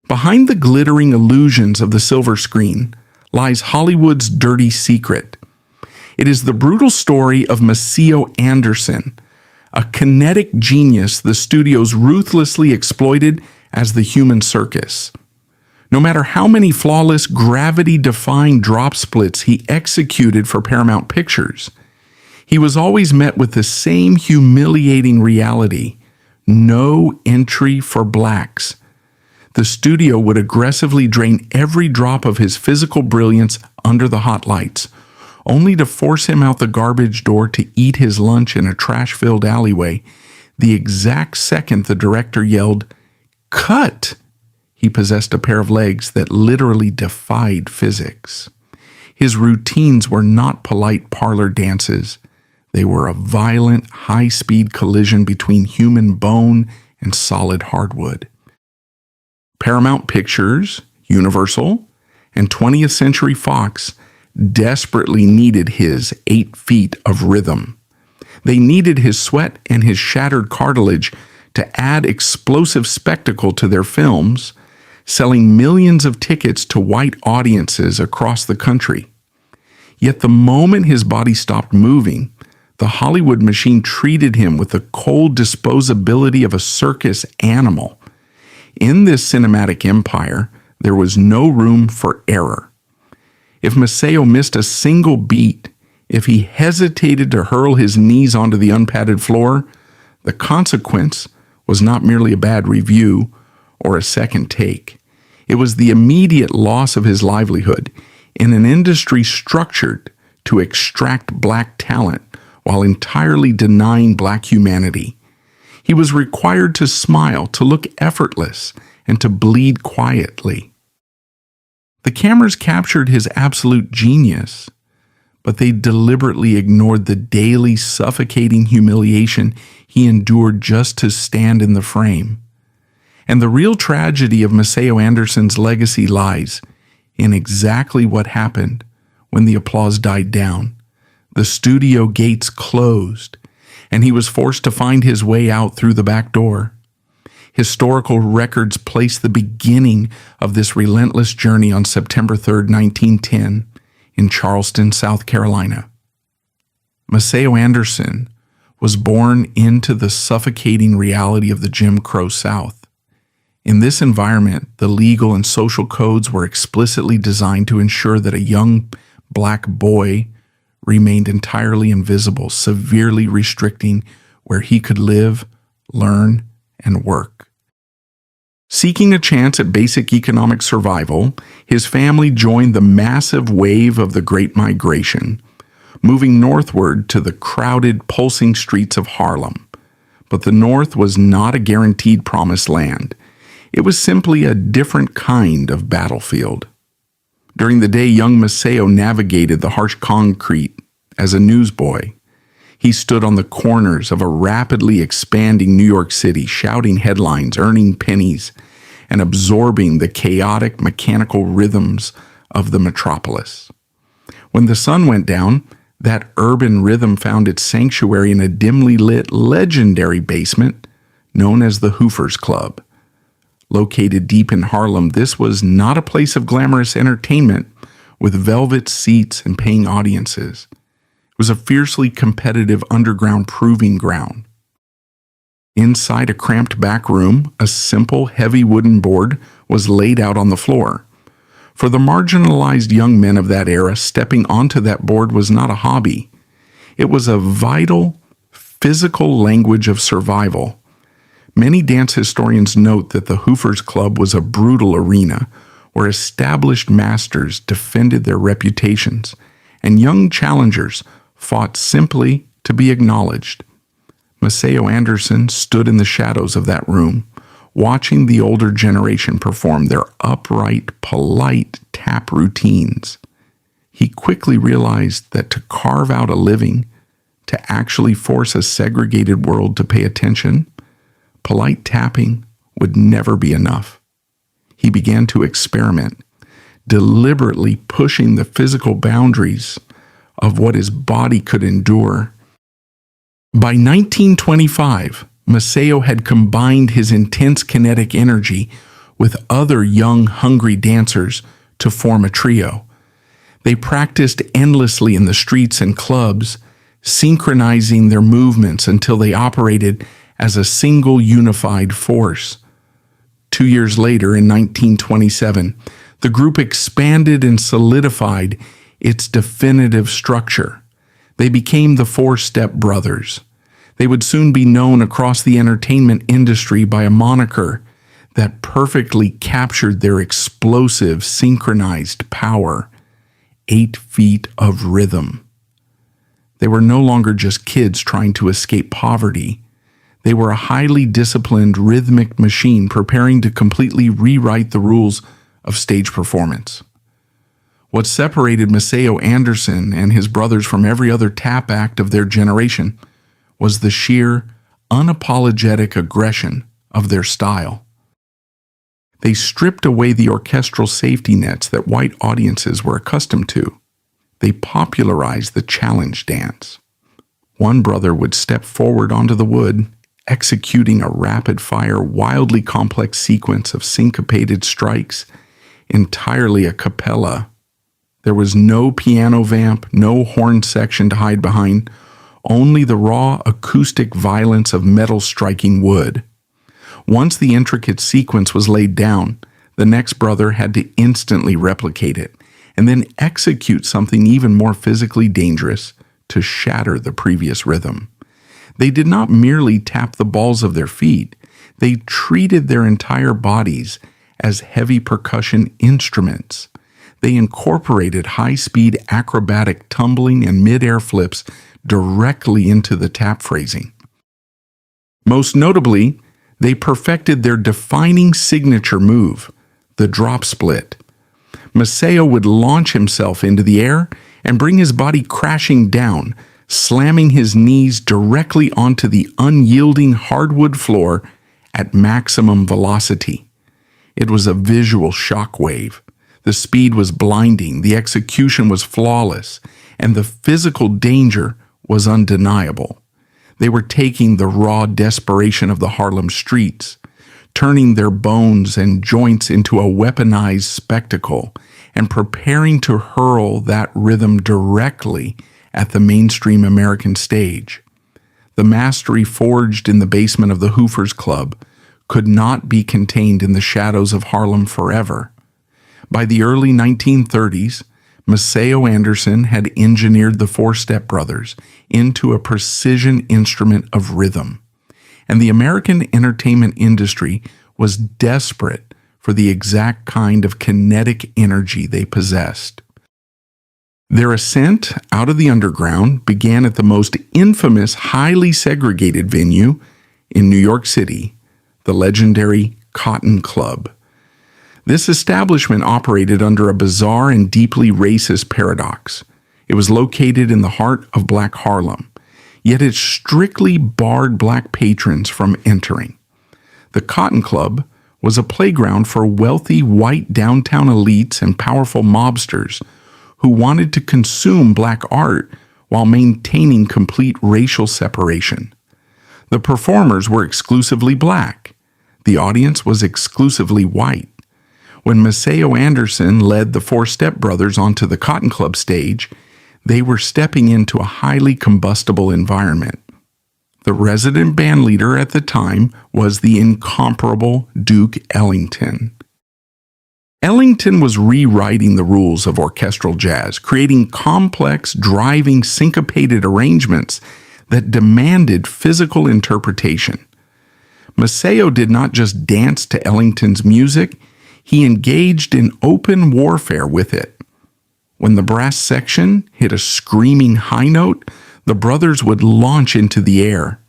Behind the glittering illusions of the silver screen lies Hollywood's dirty secret. It is the brutal story of Maceo Anderson, a kinetic genius the studios ruthlessly exploited as the Human Circus. No matter how many flawless, gravity-defying drop splits he executed for Paramount Pictures, he was always met with the same humiliating reality: no entry for blacks. The studio would aggressively drain every drop of his physical brilliance under the hot lights, only to force him out the garbage door to eat his lunch in a trash-filled alleyway the exact second the director yelled, "Cut!" He possessed a pair of legs that literally defied physics. His routines were not polite parlor dances. They were a violent, high-speed collision between human bone and solid hardwood. Paramount Pictures, Universal, and 20th Century Fox desperately needed his 8 feet of rhythm. They needed his sweat and his shattered cartilage to add explosive spectacle to their films, selling millions of tickets to white audiences across the country. Yet the moment his body stopped moving, the Hollywood machine treated him with the cold disposability of a circus animal. In this cinematic empire, there was no room for error. If Maceo missed a single beat, if he hesitated to hurl his knees onto the unpadded floor, the consequence was not merely a bad review or a second take. It was the immediate loss of his livelihood in an industry structured to extract black talent while entirely denying black humanity. He was required to smile, to look effortless, and to bleed quietly. The cameras captured his absolute genius, but they deliberately ignored the daily suffocating humiliation he endured just to stand in the frame. And the real tragedy of Maceo Anderson's legacy lies in exactly what happened when the applause died down. The studio gates closed, and he was forced to find his way out through the back door. Historical records place the beginning of this relentless journey on September 3, 1910, in Charleston, South Carolina. Maceo Anderson was born into the suffocating reality of the Jim Crow South. In this environment, the legal and social codes were explicitly designed to ensure that a young black boy remained entirely invisible, severely restricting where he could live, learn, and work. Seeking a chance at basic economic survival, his family joined the massive wave of the Great Migration, moving northward to the crowded, pulsing streets of Harlem. But the North was not a guaranteed promised land. It was simply a different kind of battlefield. During the day, young Maceo navigated the harsh concrete as a newsboy. He stood on the corners of a rapidly expanding New York City, shouting headlines, earning pennies, and absorbing the chaotic, mechanical rhythms of the metropolis. When the sun went down, that urban rhythm found its sanctuary in a dimly lit, legendary basement known as the Hoofers Club. Located deep in Harlem, this was not a place of glamorous entertainment with velvet seats and paying audiences. It was a fiercely competitive underground proving ground. Inside a cramped back room, a simple, heavy wooden board was laid out on the floor. For the marginalized young men of that era, stepping onto that board was not a hobby. It was a vital, physical language of survival. Many dance historians note that the Hoofers Club was a brutal arena where established masters defended their reputations and young challengers fought simply to be acknowledged. Maceo Anderson stood in the shadows of that room, watching the older generation perform their upright, polite tap routines. He quickly realized that to carve out a living, to actually force a segregated world to pay attention, polite tapping would never be enough. He began to experiment, deliberately pushing the physical boundaries of what his body could endure. By 1925, Maceo had combined his intense kinetic energy with other young, hungry dancers to form a trio. They practiced endlessly in the streets and clubs, synchronizing their movements until they operated as a single unified force. 2 years later, in 1927, the group expanded and solidified its definitive structure. They became the Four-Step Brothers. They would soon be known across the entertainment industry by a moniker that perfectly captured their explosive, synchronized power: 8 feet of rhythm. They were no longer just kids trying to escape poverty. They were a highly disciplined rhythmic machine preparing to completely rewrite the rules of stage performance. What separated Maceo Anderson and his brothers from every other tap act of their generation was the sheer, unapologetic aggression of their style. They stripped away the orchestral safety nets that white audiences were accustomed to. They popularized the challenge dance. One brother would step forward onto the wood, executing a rapid-fire, wildly complex sequence of syncopated strikes, entirely a cappella. There was no piano vamp, no horn section to hide behind, only the raw acoustic violence of metal striking wood. Once the intricate sequence was laid down, the next brother had to instantly replicate it, and then execute something even more physically dangerous to shatter the previous rhythm. They did not merely tap the balls of their feet, they treated their entire bodies as heavy percussion instruments. They incorporated high-speed acrobatic tumbling and mid-air flips directly into the tap phrasing. Most notably, they perfected their defining signature move, the drop split. Maceo would launch himself into the air and bring his body crashing down, slamming his knees directly onto the unyielding hardwood floor at maximum velocity. It was a visual shockwave. The speed was blinding, the execution was flawless, and the physical danger was undeniable. They were taking the raw desperation of the Harlem streets, turning their bones and joints into a weaponized spectacle, and preparing to hurl that rhythm directly at the mainstream American stage. The mastery forged in the basement of the Hoofers Club could not be contained in the shadows of Harlem forever. By the early 1930s, Maceo Anderson had engineered the Four-Step Brothers into a precision instrument of rhythm, and the American entertainment industry was desperate for the exact kind of kinetic energy they possessed. Their ascent out of the underground began at the most infamous, highly segregated venue in New York City, the legendary Cotton Club. This establishment operated under a bizarre and deeply racist paradox. It was located in the heart of Black Harlem, yet it strictly barred Black patrons from entering. The Cotton Club was a playground for wealthy white downtown elites and powerful mobsters who wanted to consume Black art while maintaining complete racial separation. The performers were exclusively Black. The audience was exclusively white. When Maceo Anderson led the Four-Step Brothers onto the Cotton Club stage, they were stepping into a highly combustible environment. The resident band leader at the time was the incomparable Duke Ellington. Ellington was rewriting the rules of orchestral jazz, creating complex, driving, syncopated arrangements that demanded physical interpretation. Maceo did not just dance to Ellington's music, he engaged in open warfare with it. When the brass section hit a screaming high note, the brothers would launch into the air.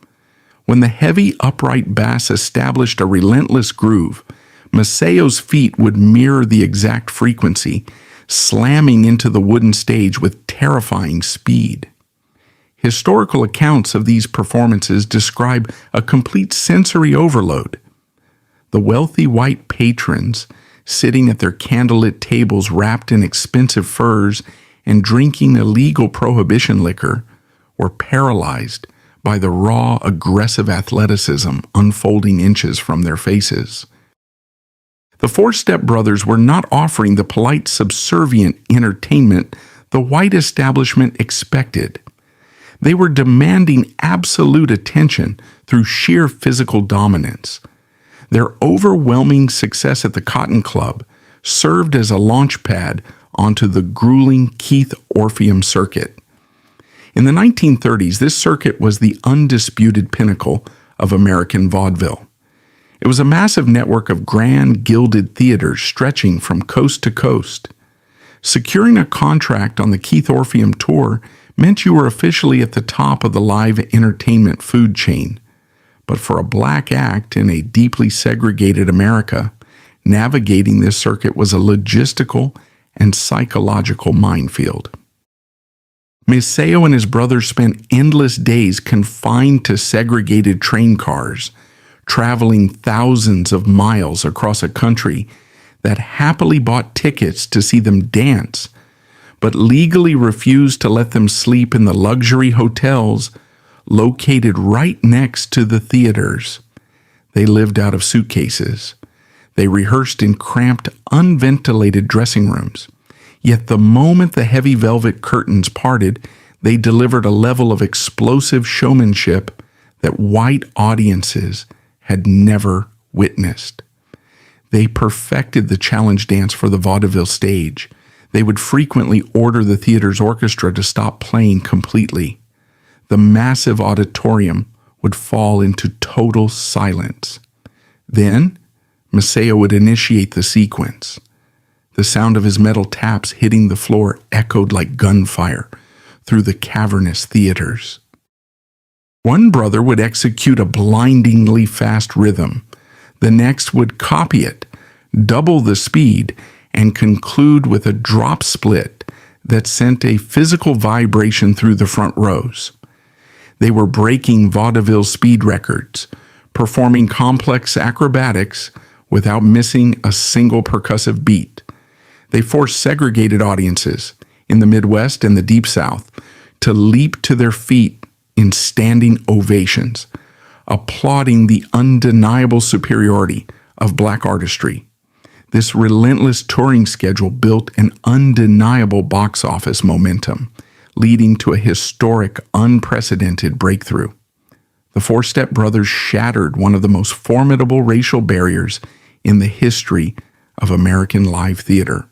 When the heavy upright bass established a relentless groove, Maceo's feet would mirror the exact frequency, slamming into the wooden stage with terrifying speed. Historical accounts of these performances describe a complete sensory overload. The wealthy white patrons, sitting at their candlelit tables wrapped in expensive furs and drinking illegal prohibition liquor, were paralyzed by the raw, aggressive athleticism unfolding inches from their faces. The Four Step Brothers were not offering the polite, subservient entertainment the white establishment expected. They were demanding absolute attention through sheer physical dominance. Their overwhelming success at the Cotton Club served as a launch pad onto the grueling Keith Orpheum circuit. In the 1930s, this circuit was the undisputed pinnacle of American vaudeville. It was a massive network of grand gilded theaters stretching from coast to coast. Securing a contract on the Keith Orpheum tour meant you were officially at the top of the live entertainment food chain. But for a black act in a deeply segregated America, navigating this circuit was a logistical and psychological minefield. Maceo and his brothers spent endless days confined to segregated train cars, traveling thousands of miles across a country that happily bought tickets to see them dance, but legally refused to let them sleep in the luxury hotels located right next to the theaters. They lived out of suitcases. They rehearsed in cramped, unventilated dressing rooms. Yet the moment the heavy velvet curtains parted, they delivered a level of explosive showmanship that white audiences had never witnessed. They perfected the challenge dance for the vaudeville stage. They would frequently order the theater's orchestra to stop playing completely. The massive auditorium would fall into total silence. Then, Maceo would initiate the sequence. The sound of his metal taps hitting the floor echoed like gunfire through the cavernous theaters. One brother would execute a blindingly fast rhythm. The next would copy it, double the speed, and conclude with a drop split that sent a physical vibration through the front rows. They were breaking vaudeville speed records, performing complex acrobatics without missing a single percussive beat. They forced segregated audiences in the Midwest and the Deep South to leap to their feet in standing ovations, applauding the undeniable superiority of black artistry. This relentless touring schedule built an undeniable box office momentum, leading to a historic, unprecedented breakthrough. The Four Step Brothers shattered one of the most formidable racial barriers in the history of American live theater.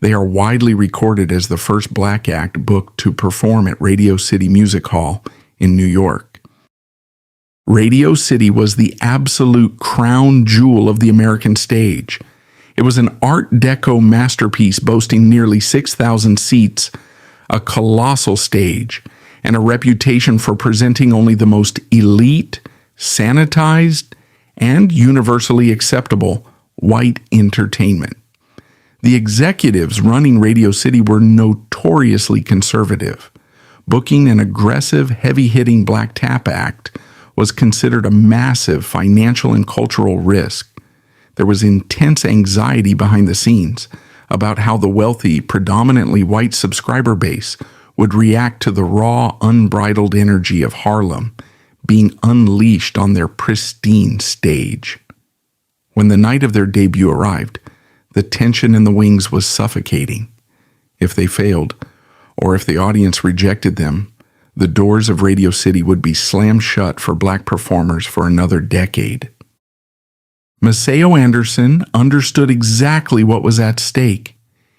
They are widely recorded as the first black act booked to perform at Radio City Music Hall in New York. Radio City was the absolute crown jewel of the American stage. It was an Art Deco masterpiece boasting nearly 6,000 seats, a colossal stage, and a reputation for presenting only the most elite, sanitized, and universally acceptable white entertainment. The executives running Radio City were notoriously conservative. Booking an aggressive, heavy-hitting black tap act was considered a massive financial and cultural risk. There was intense anxiety behind the scenes about how the wealthy, predominantly white subscriber base would react to the raw, unbridled energy of Harlem being unleashed on their pristine stage. When the night of their debut arrived, the tension in the wings was suffocating. If they failed, or if the audience rejected them, the doors of Radio City would be slammed shut for black performers for another decade. Maceo Anderson understood exactly what was at stake.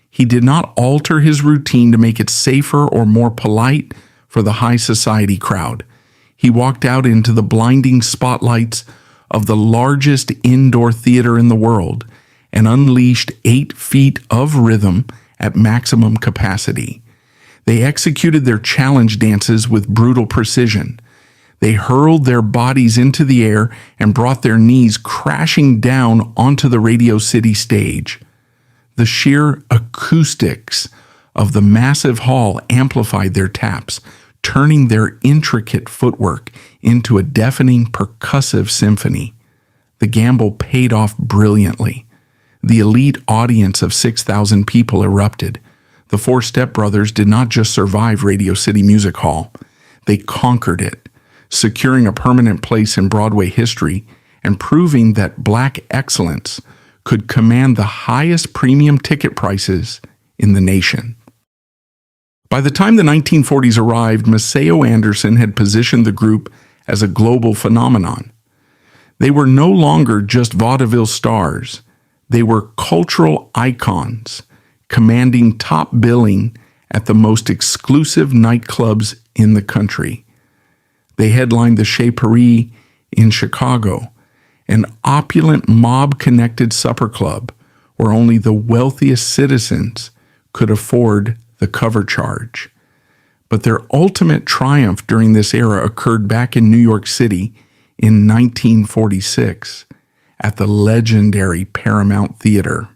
He did not alter his routine to make it safer or more polite for the high society crowd. He walked out into the blinding spotlights of the largest indoor theater in the world and unleashed 8 feet of rhythm at maximum capacity. They executed their challenge dances with brutal precision. They hurled their bodies into the air and brought their knees crashing down onto the Radio City stage. The sheer acoustics of the massive hall amplified their taps, turning their intricate footwork into a deafening percussive symphony. The gamble paid off brilliantly. The elite audience of 6,000 people erupted. The Four Step Brothers did not just survive Radio City Music Hall. They conquered it, securing a permanent place in Broadway history and proving that black excellence could command the highest premium ticket prices in the nation. By the time the 1940s arrived, Maceo Anderson had positioned the group as a global phenomenon. They were no longer just vaudeville stars. They were cultural icons, commanding top billing at the most exclusive nightclubs in the country. They headlined the Chez Paris in Chicago, an opulent mob-connected supper club where only the wealthiest citizens could afford the cover charge. But their ultimate triumph during this era occurred back in New York City in 1946 at the legendary Paramount Theater.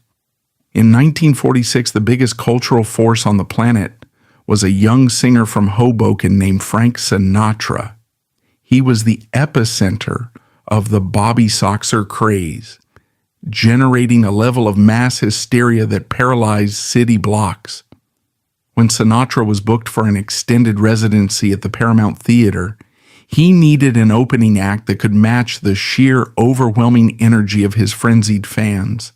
In 1946, the biggest cultural force on the planet was a young singer from Hoboken named Frank Sinatra. He was the epicenter of the Bobby Soxer craze, generating a level of mass hysteria that paralyzed city blocks. When Sinatra was booked for an extended residency at the Paramount Theater, he needed an opening act that could match the sheer overwhelming energy of his frenzied fans.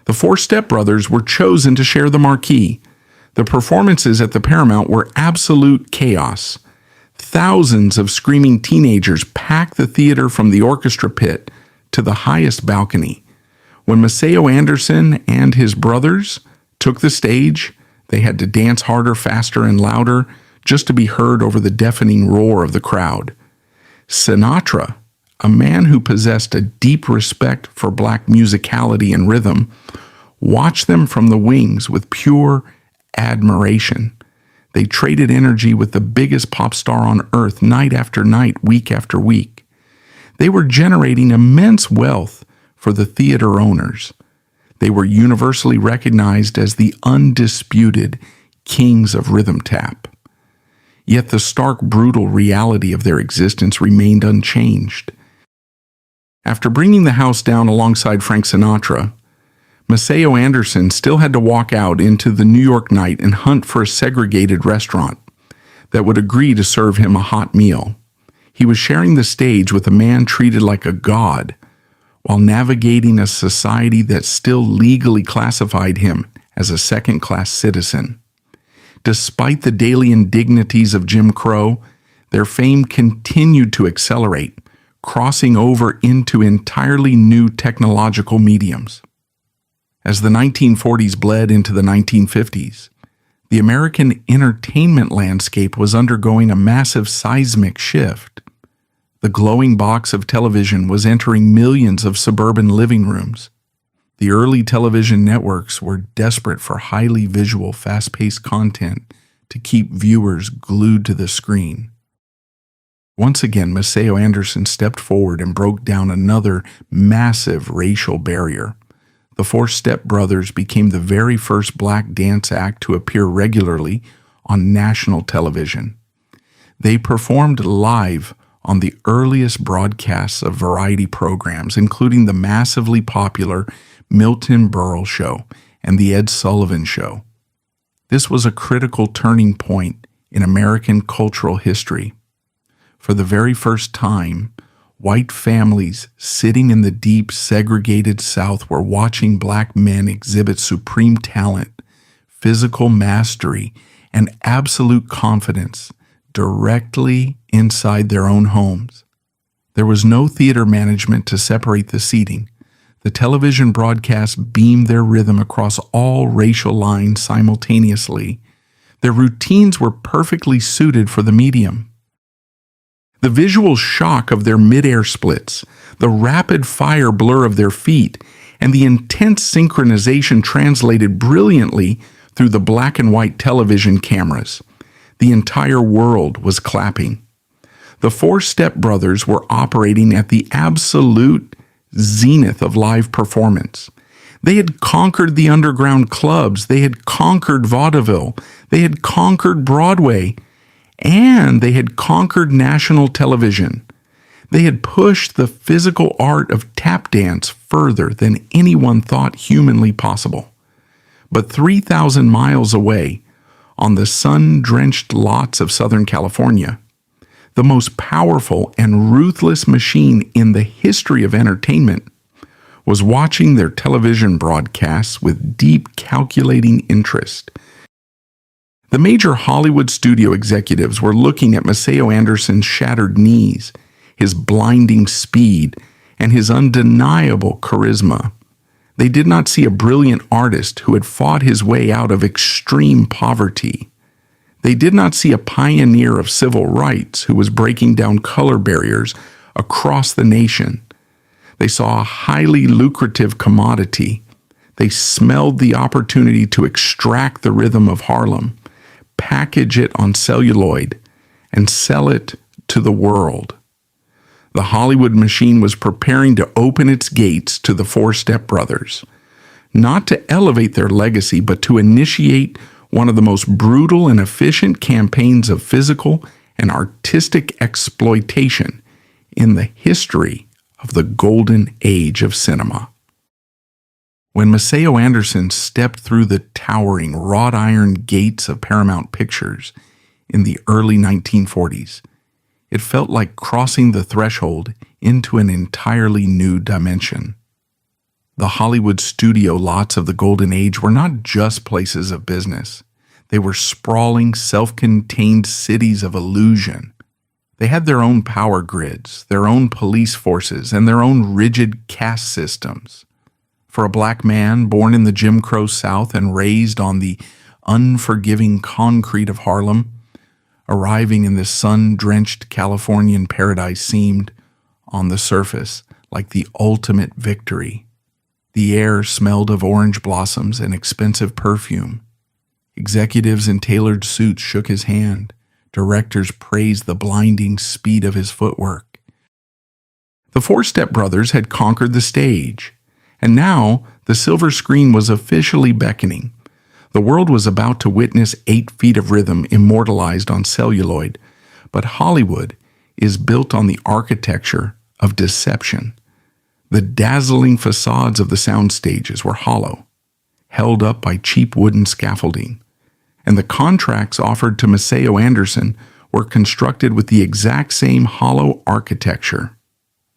The Four Step Brothers were chosen to share the marquee. The performances at the Paramount were absolute chaos. Thousands of screaming teenagers packed the theater from the orchestra pit to the highest balcony. When Maceo Anderson and his brothers took the stage, they had to dance harder, faster, and louder just to be heard over the deafening roar of the crowd. Sinatra, a man who possessed a deep respect for black musicality and rhythm, watched them from the wings with pure admiration. They traded energy with the biggest pop star on earth night after night, week after week. They were generating immense wealth for the theater owners. They were universally recognized as the undisputed kings of rhythm tap. Yet the stark, brutal reality of their existence remained unchanged. After bringing the house down alongside Frank Sinatra, Maceo Anderson still had to walk out into the New York night and hunt for a segregated restaurant that would agree to serve him a hot meal. He was sharing the stage with a man treated like a god, while navigating a society that still legally classified him as a second-class citizen. Despite the daily indignities of Jim Crow, their fame continued to accelerate, crossing over into entirely new technological mediums. As the 1940s bled into the 1950s, the American entertainment landscape was undergoing a massive seismic shift. The glowing box of television was entering millions of suburban living rooms. The early television networks were desperate for highly visual, fast-paced content to keep viewers glued to the screen. Once again, Maceo Anderson stepped forward and broke down another massive racial barrier. The Four Step Brothers became the very first black dance act to appear regularly on national television. They performed live on the earliest broadcasts of variety programs, including the massively popular Milton Berle Show and The Ed Sullivan Show. This was a critical turning point in American cultural history. For the very first time, white families sitting in the deep, segregated South were watching black men exhibit supreme talent, physical mastery, and absolute confidence directly inside their own homes. There was no theater management to separate the seating. The television broadcast beamed their rhythm across all racial lines simultaneously. Their routines were perfectly suited for the medium. The visual shock of their mid-air splits, the rapid-fire blur of their feet, and the intense synchronization translated brilliantly through the black and white television cameras. The entire world was clapping. The Four Step Brothers were operating at the absolute zenith of live performance. They had conquered the underground clubs, they had conquered vaudeville, they had conquered Broadway, and they had conquered national television. They had pushed the physical art of tap dance further than anyone thought humanly possible. But 3,000 miles away, on the sun-drenched lots of Southern California, the most powerful and ruthless machine in the history of entertainment was watching their television broadcasts with deep calculating interest. The major Hollywood studio executives were looking at Maceo Anderson's shattered knees, his blinding speed, and his undeniable charisma. They did not see a brilliant artist who had fought his way out of extreme poverty. They did not see a pioneer of civil rights who was breaking down color barriers across the nation. They saw a highly lucrative commodity. They smelled the opportunity to extract the rhythm of Harlem, package it on celluloid, and sell it to the world. The Hollywood machine was preparing to open its gates to the Four Step Brothers, not to elevate their legacy, but to initiate one of the most brutal and efficient campaigns of physical and artistic exploitation in the history of the golden age of cinema. When Maceo Anderson stepped through the towering wrought iron gates of Paramount Pictures in the early 1940s, it felt like crossing the threshold into an entirely new dimension. The Hollywood studio lots of the Golden Age were not just places of business. They were sprawling, self-contained cities of illusion. They had their own power grids, their own police forces, and their own rigid caste systems. For a black man born in the Jim Crow South and raised on the unforgiving concrete of Harlem, arriving in this sun-drenched Californian paradise seemed, on the surface, like the ultimate victory. The air smelled of orange blossoms and expensive perfume. Executives in tailored suits shook his hand. Directors praised the blinding speed of his footwork. The Four Step Brothers had conquered the stage, and now the silver screen was officially beckoning. The world was about to witness 8 feet of rhythm immortalized on celluloid, but Hollywood is built on the architecture of deception. The dazzling facades of the sound stages were hollow, held up by cheap wooden scaffolding, and the contracts offered to Maceo Anderson were constructed with the exact same hollow architecture.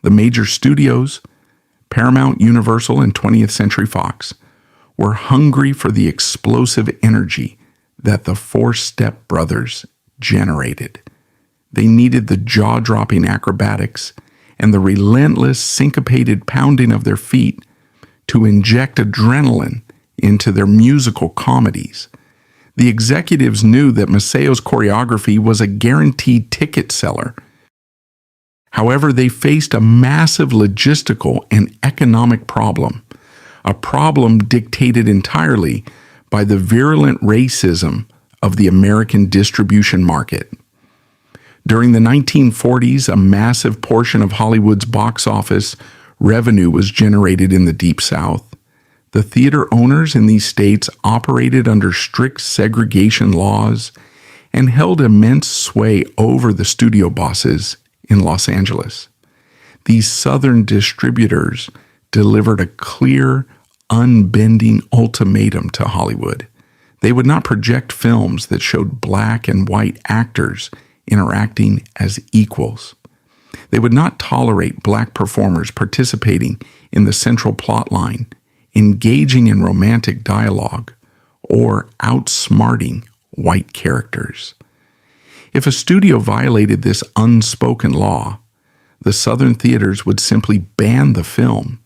The major studios, Paramount, Universal, and 20th Century Fox, were hungry for the explosive energy that the Four Step Brothers generated. They needed the jaw-dropping acrobatics and the relentless syncopated pounding of their feet to inject adrenaline into their musical comedies. The executives knew that Maceo's choreography was a guaranteed ticket seller. However, they faced a massive logistical and economic problem, a problem dictated entirely by the virulent racism of the American distribution market. During the 1940s, a massive portion of Hollywood's box office revenue was generated in the Deep South. The theater owners in these states operated under strict segregation laws and held immense sway over the studio bosses in Los Angeles. These southern distributors delivered a clear, unbending ultimatum to Hollywood. They would not project films that showed black and white actors interacting as equals. They would not tolerate black performers participating in the central plot line, engaging in romantic dialogue, or outsmarting white characters. If a studio violated this unspoken law, the Southern theaters would simply ban the film,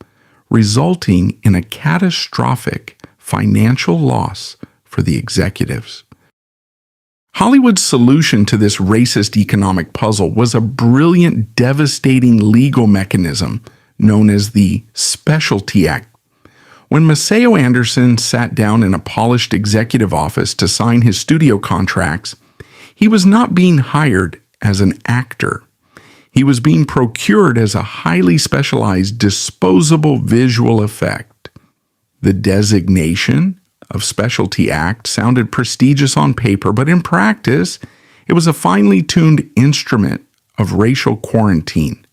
resulting in a catastrophic financial loss for the executives. Hollywood's solution to this racist economic puzzle was a brilliant, devastating legal mechanism known as the Specialty Act. When Maceo Anderson sat down in a polished executive office to sign his studio contracts, he was not being hired as an actor. He was being procured as a highly specialized disposable visual effect. The designation of Specialty Act sounded prestigious on paper, but in practice, it was a finely tuned instrument of racial quarantine.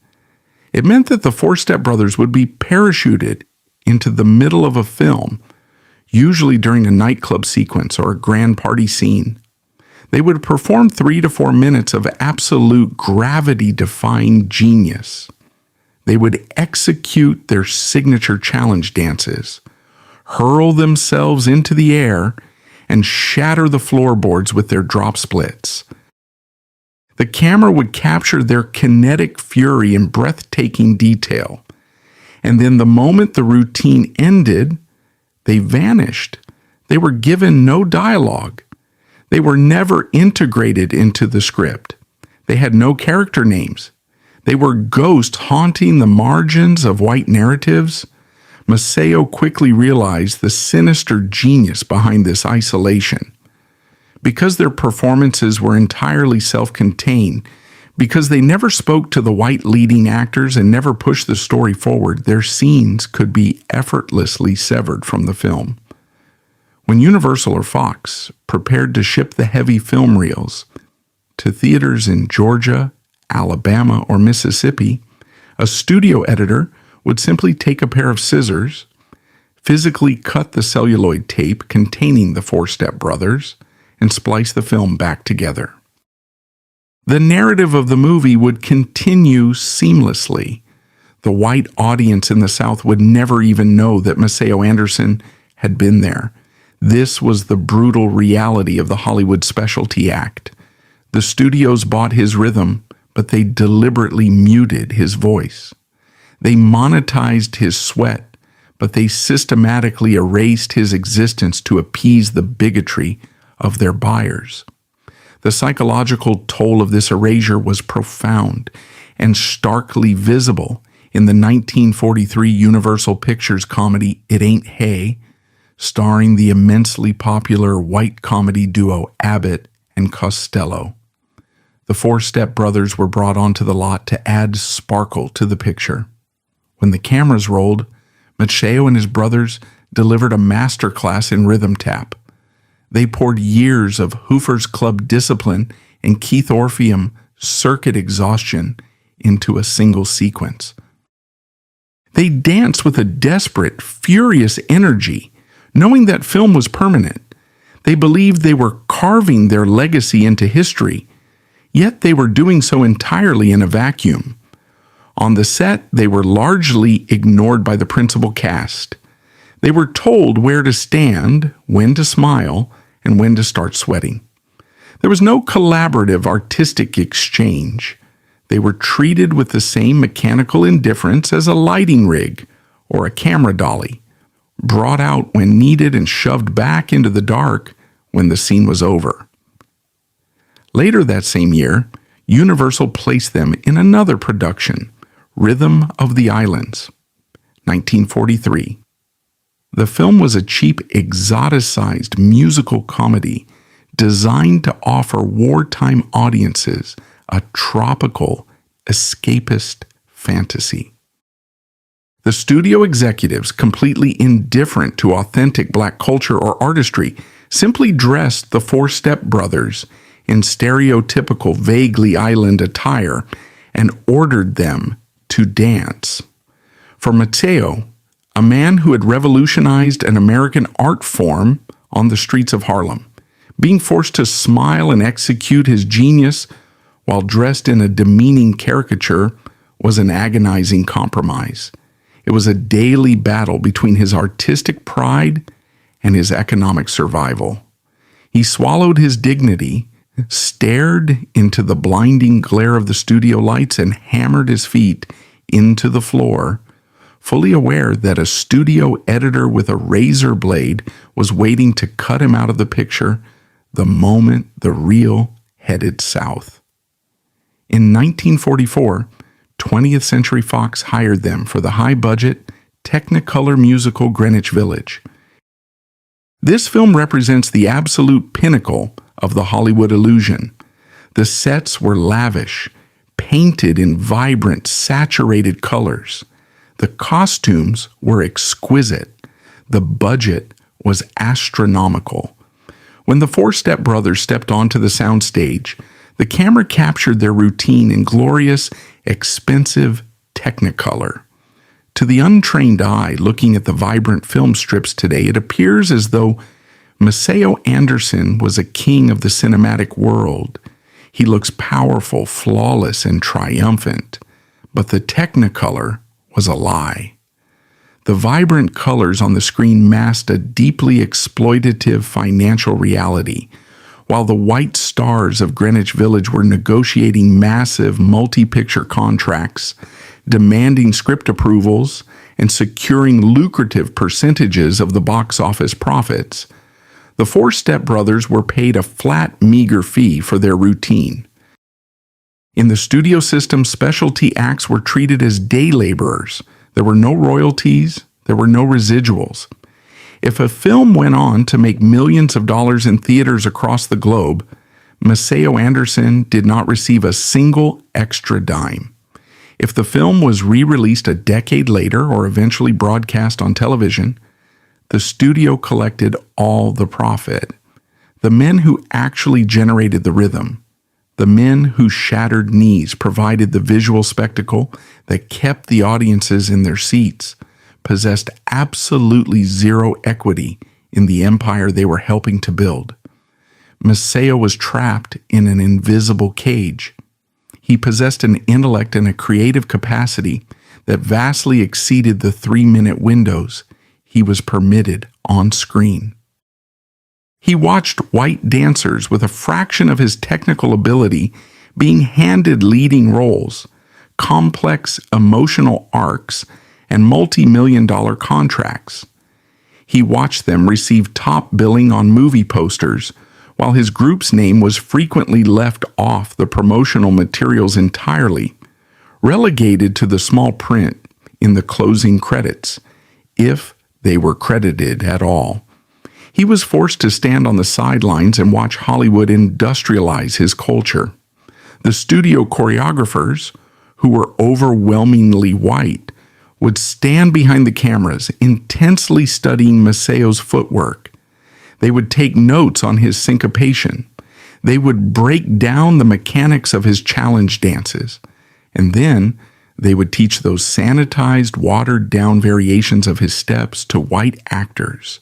It meant that the Four Step Brothers would be parachuted into the middle of a film, usually during a nightclub sequence or a grand party scene. They would perform 3 to 4 minutes of absolute gravity-defying genius. They would execute their signature challenge dances, hurl themselves into the air, and shatter the floorboards with their drop splits. The camera would capture their kinetic fury in breathtaking detail, and then the moment the routine ended, they vanished. They were given no dialogue. They were never integrated into the script. They had no character names. They were ghosts haunting the margins of white narratives. Maceo quickly realized the sinister genius behind this isolation. Because their performances were entirely self-contained, because they never spoke to the white leading actors and never pushed the story forward, their scenes could be effortlessly severed from the film. When Universal or Fox prepared to ship the heavy film reels to theaters in Georgia, Alabama, or Mississippi, a studio editor would simply take a pair of scissors, physically cut the celluloid tape containing the Four-Step Brothers, and splice the film back together. The narrative of the movie would continue seamlessly. The white audience in the South would never even know that Maceo Anderson had been there. This was the brutal reality of the Hollywood Specialty Act. The studios bought his rhythm, but they deliberately muted his voice. They monetized his sweat, but they systematically erased his existence to appease the bigotry of their buyers. The psychological toll of this erasure was profound and starkly visible in the 1943 Universal Pictures comedy It Ain't Hay, starring the immensely popular white comedy duo Abbott and Costello. The Four-Step Brothers were brought onto the lot to add sparkle to the picture. When the cameras rolled, Maceo and his brothers delivered a masterclass in rhythm tap. They poured years of Hoofer's Club discipline and Keith Orpheum circuit exhaustion into a single sequence. They danced with a desperate, furious energy, knowing that film was permanent. They believed they were carving their legacy into history, yet they were doing so entirely in a vacuum. On the set, they were largely ignored by the principal cast. They were told where to stand, when to smile, and when to start sweating. There was no collaborative artistic exchange. They were treated with the same mechanical indifference as a lighting rig or a camera dolly, brought out when needed and shoved back into the dark when the scene was over. Later that same year, Universal placed them in another production, Rhythm of the Islands, 1943. The film was a cheap, exoticized musical comedy designed to offer wartime audiences a tropical, escapist fantasy. The studio executives, completely indifferent to authentic black culture or artistry, simply dressed the Four-Step Brothers in stereotypical, vaguely island attire and ordered them to dance. For Maceo, a man who had revolutionized an American art form on the streets of Harlem, being forced to smile and execute his genius while dressed in a demeaning caricature was an agonizing compromise. It was a daily battle between his artistic pride and his economic survival. He swallowed his dignity, stared into the blinding glare of the studio lights, and hammered his feet into the floor, fully aware that a studio editor with a razor blade was waiting to cut him out of the picture the moment the reel headed south. In 1944, 20th Century Fox hired them for the high-budget Technicolor musical Greenwich Village. This film represents the absolute pinnacle of the Hollywood illusion. The sets were lavish, painted in vibrant, saturated colors. The costumes were exquisite. The budget was astronomical. When the Four-Step Brothers stepped onto the soundstage, the camera captured their routine in glorious, expensive Technicolor. To the untrained eye looking at the vibrant film strips today, it appears as though Maceo Anderson was a king of the cinematic world. He looks powerful, flawless, and triumphant. But the Technicolor was a lie. The vibrant colors on the screen masked a deeply exploitative financial reality, while the white stars of Greenwich Village were negotiating massive multi-picture contracts, demanding script approvals, and securing lucrative percentages of the box office profits. The four stepbrothers were paid a flat, meager fee for their routine. In the studio system, specialty acts were treated as day laborers. There were no royalties, there were no residuals. If a film went on to make millions of dollars in theaters across the globe, Maceo Anderson did not receive a single extra dime. If the film was re-released a decade later or eventually broadcast on television, the studio collected all the profit. The men who actually generated the rhythm, the men whose shattered knees provided the visual spectacle that kept the audiences in their seats, possessed absolutely zero equity in the empire they were helping to build. Maceo was trapped in an invisible cage. He possessed an intellect and a creative capacity that vastly exceeded the 3-minute windows he was permitted on screen. He watched white dancers with a fraction of his technical ability being handed leading roles, complex emotional arcs, and multi-million-dollar contracts. He watched them receive top billing on movie posters, while his group's name was frequently left off the promotional materials entirely, relegated to the small print in the closing credits, if they were credited at all. He was forced to stand on the sidelines and watch Hollywood industrialize his culture. The studio choreographers, who were overwhelmingly white, would stand behind the cameras, intensely studying Maceo's footwork. They would take notes on his syncopation. They would break down the mechanics of his challenge dances. And then they would teach those sanitized, watered-down variations of his steps to white actors.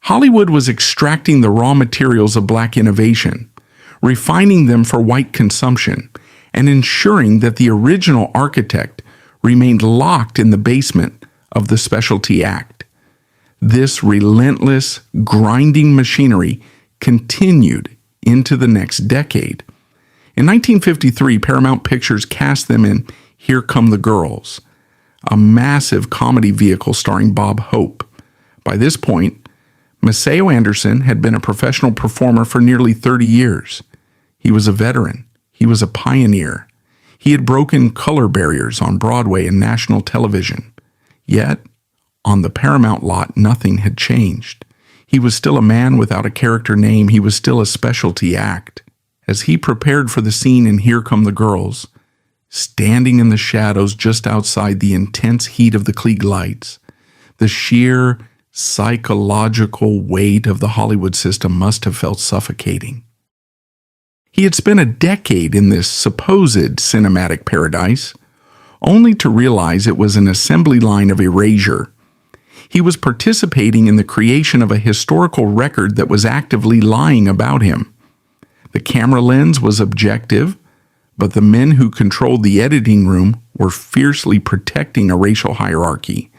Hollywood was extracting the raw materials of black innovation, refining them for white consumption, and ensuring that the original architect remained locked in the basement of the specialty act. This relentless, grinding machinery continued into the next decade. In 1953, Paramount Pictures cast them in Here Come the Girls, a massive comedy vehicle starring Bob Hope. By this point, Maceo Anderson had been a professional performer for nearly 30 years. He was a veteran. He was a pioneer. He had broken color barriers on Broadway and national television. Yet, on the Paramount lot, nothing had changed. He was still a man without a character name. He was still a specialty act. As he prepared for the scene in Here Come the Girls, standing in the shadows just outside the intense heat of the Klieg lights, the sheer psychological weight of the Hollywood system must have felt suffocating. He had spent a decade in this supposed cinematic paradise, only to realize it was an assembly line of erasure. He was participating in the creation of a historical record that was actively lying about him. The camera lens was objective, but the men who controlled the editing room were fiercely protecting a racial hierarchy.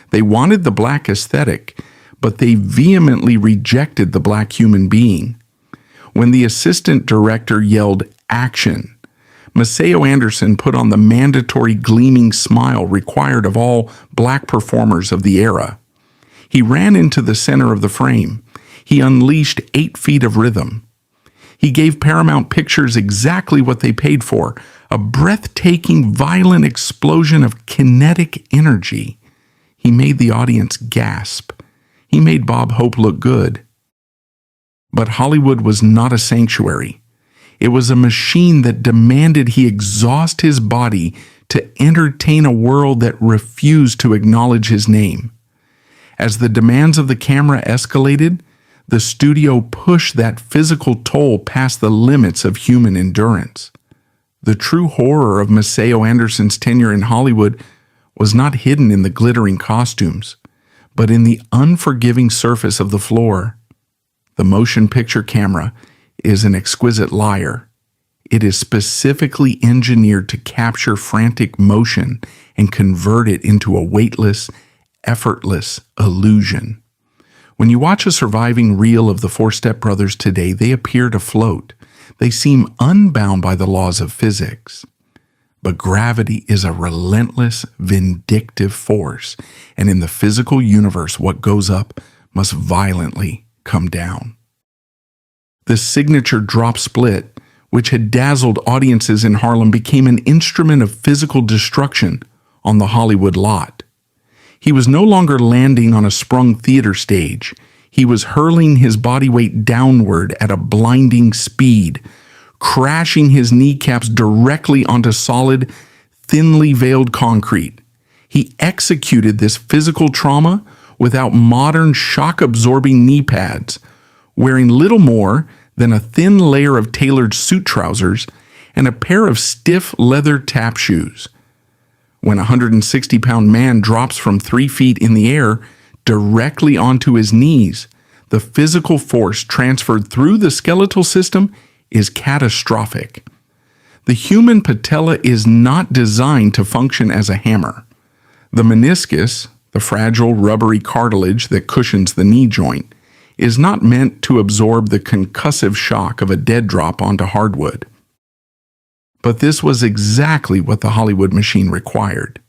They wanted the black aesthetic, but they vehemently rejected the black human being. When the assistant director yelled, "Action!" Maceo Anderson put on the mandatory gleaming smile required of all black performers of the era. He ran into the center of the frame. He unleashed 8 feet of rhythm. He gave Paramount Pictures exactly what they paid for, a breathtaking, violent explosion of kinetic energy. He made the audience gasp. He made Bob Hope look good. But Hollywood was not a sanctuary. It was a machine that demanded he exhaust his body to entertain a world that refused to acknowledge his name. As the demands of the camera escalated, the studio pushed that physical toll past the limits of human endurance. The true horror of Maceo Anderson's tenure in Hollywood was not hidden in the glittering costumes, but in the unforgiving surface of the floor. The motion picture camera is an exquisite liar. It is specifically engineered to capture frantic motion and convert it into a weightless, effortless illusion. When you watch a surviving reel of the Four Step Brothers today, they appear to float. They seem unbound by the laws of physics. But gravity is a relentless, vindictive force, and in the physical universe, what goes up must violently come down. The signature drop split, which had dazzled audiences in Harlem, became an instrument of physical destruction on the Hollywood lot. He was no longer landing on a sprung theater stage. He was hurling his body weight downward at a blinding speed, crashing his kneecaps directly onto solid, thinly veiled concrete. He executed this physical trauma without modern shock-absorbing knee pads, wearing little more than a thin layer of tailored suit trousers and a pair of stiff leather tap shoes. When a 160-pound man drops from 3 feet in the air directly onto his knees, the physical force transferred through the skeletal system is catastrophic. The human patella is not designed to function as a hammer. The meniscus, the fragile rubbery cartilage that cushions the knee joint, is not meant to absorb the concussive shock of a dead drop onto hardwood. But this was exactly what the Hollywood machine required.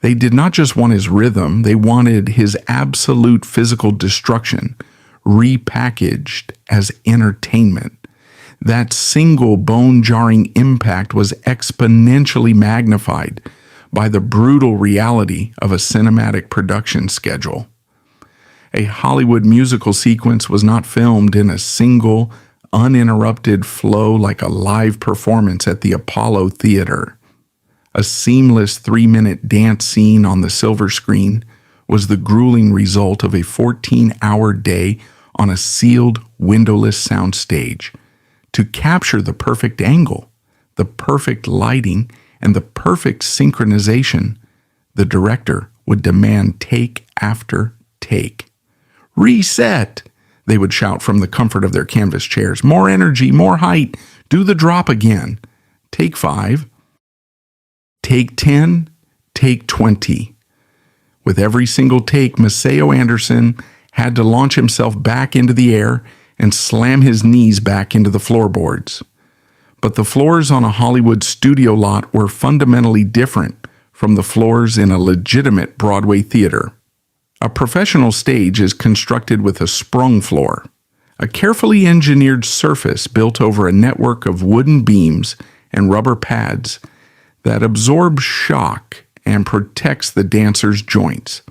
They did not just want his rhythm, they wanted his absolute physical destruction, repackaged as entertainment. That single bone-jarring impact was exponentially magnified by the brutal reality of a cinematic production schedule. A Hollywood musical sequence was not filmed in a single, uninterrupted flow like a live performance at the Apollo Theater. A seamless 3-minute dance scene on the silver screen was the grueling result of a 14-hour day on a sealed, windowless soundstage. To capture the perfect angle, the perfect lighting, and the perfect synchronization, the director would demand take after take. "Reset!" they would shout from the comfort of their canvas chairs. "More energy, more height. Do the drop again. Take 5. Take 10. Take 20. With every single take, Maceo Anderson had to launch himself back into the air and slam his knees back into the floorboards. But the floors on a Hollywood studio lot were fundamentally different from the floors in a legitimate Broadway theater. A professional stage is constructed with a sprung floor, a carefully engineered surface built over a network of wooden beams and rubber pads that absorbs shock and protects the dancer's joints.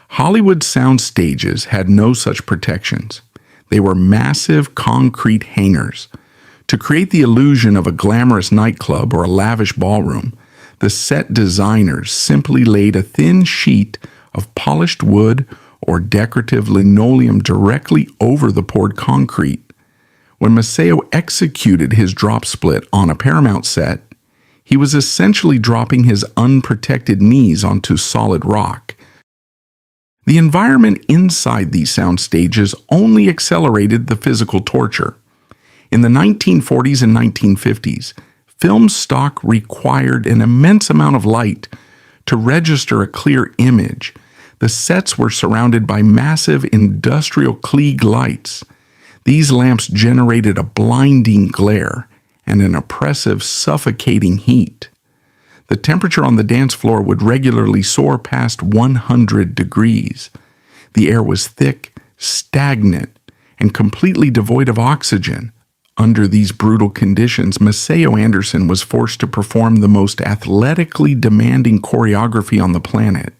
Hollywood sound stages had no such protections. They were massive concrete hangars. To create the illusion of a glamorous nightclub or a lavish ballroom, the set designers simply laid a thin sheet of polished wood or decorative linoleum directly over the poured concrete. When Maceo executed his drop split on a Paramount set, he was essentially dropping his unprotected knees onto solid rock. The environment inside these sound stages only accelerated the physical torture. In the 1940s and 1950s, film stock required an immense amount of light to register a clear image. The sets were surrounded by massive industrial Klieg lights. These lamps generated a blinding glare and an oppressive, suffocating heat. The temperature on the dance floor would regularly soar past 100 degrees. The air was thick, stagnant, and completely devoid of oxygen. Under these brutal conditions, Maceo Anderson was forced to perform the most athletically demanding choreography on the planet.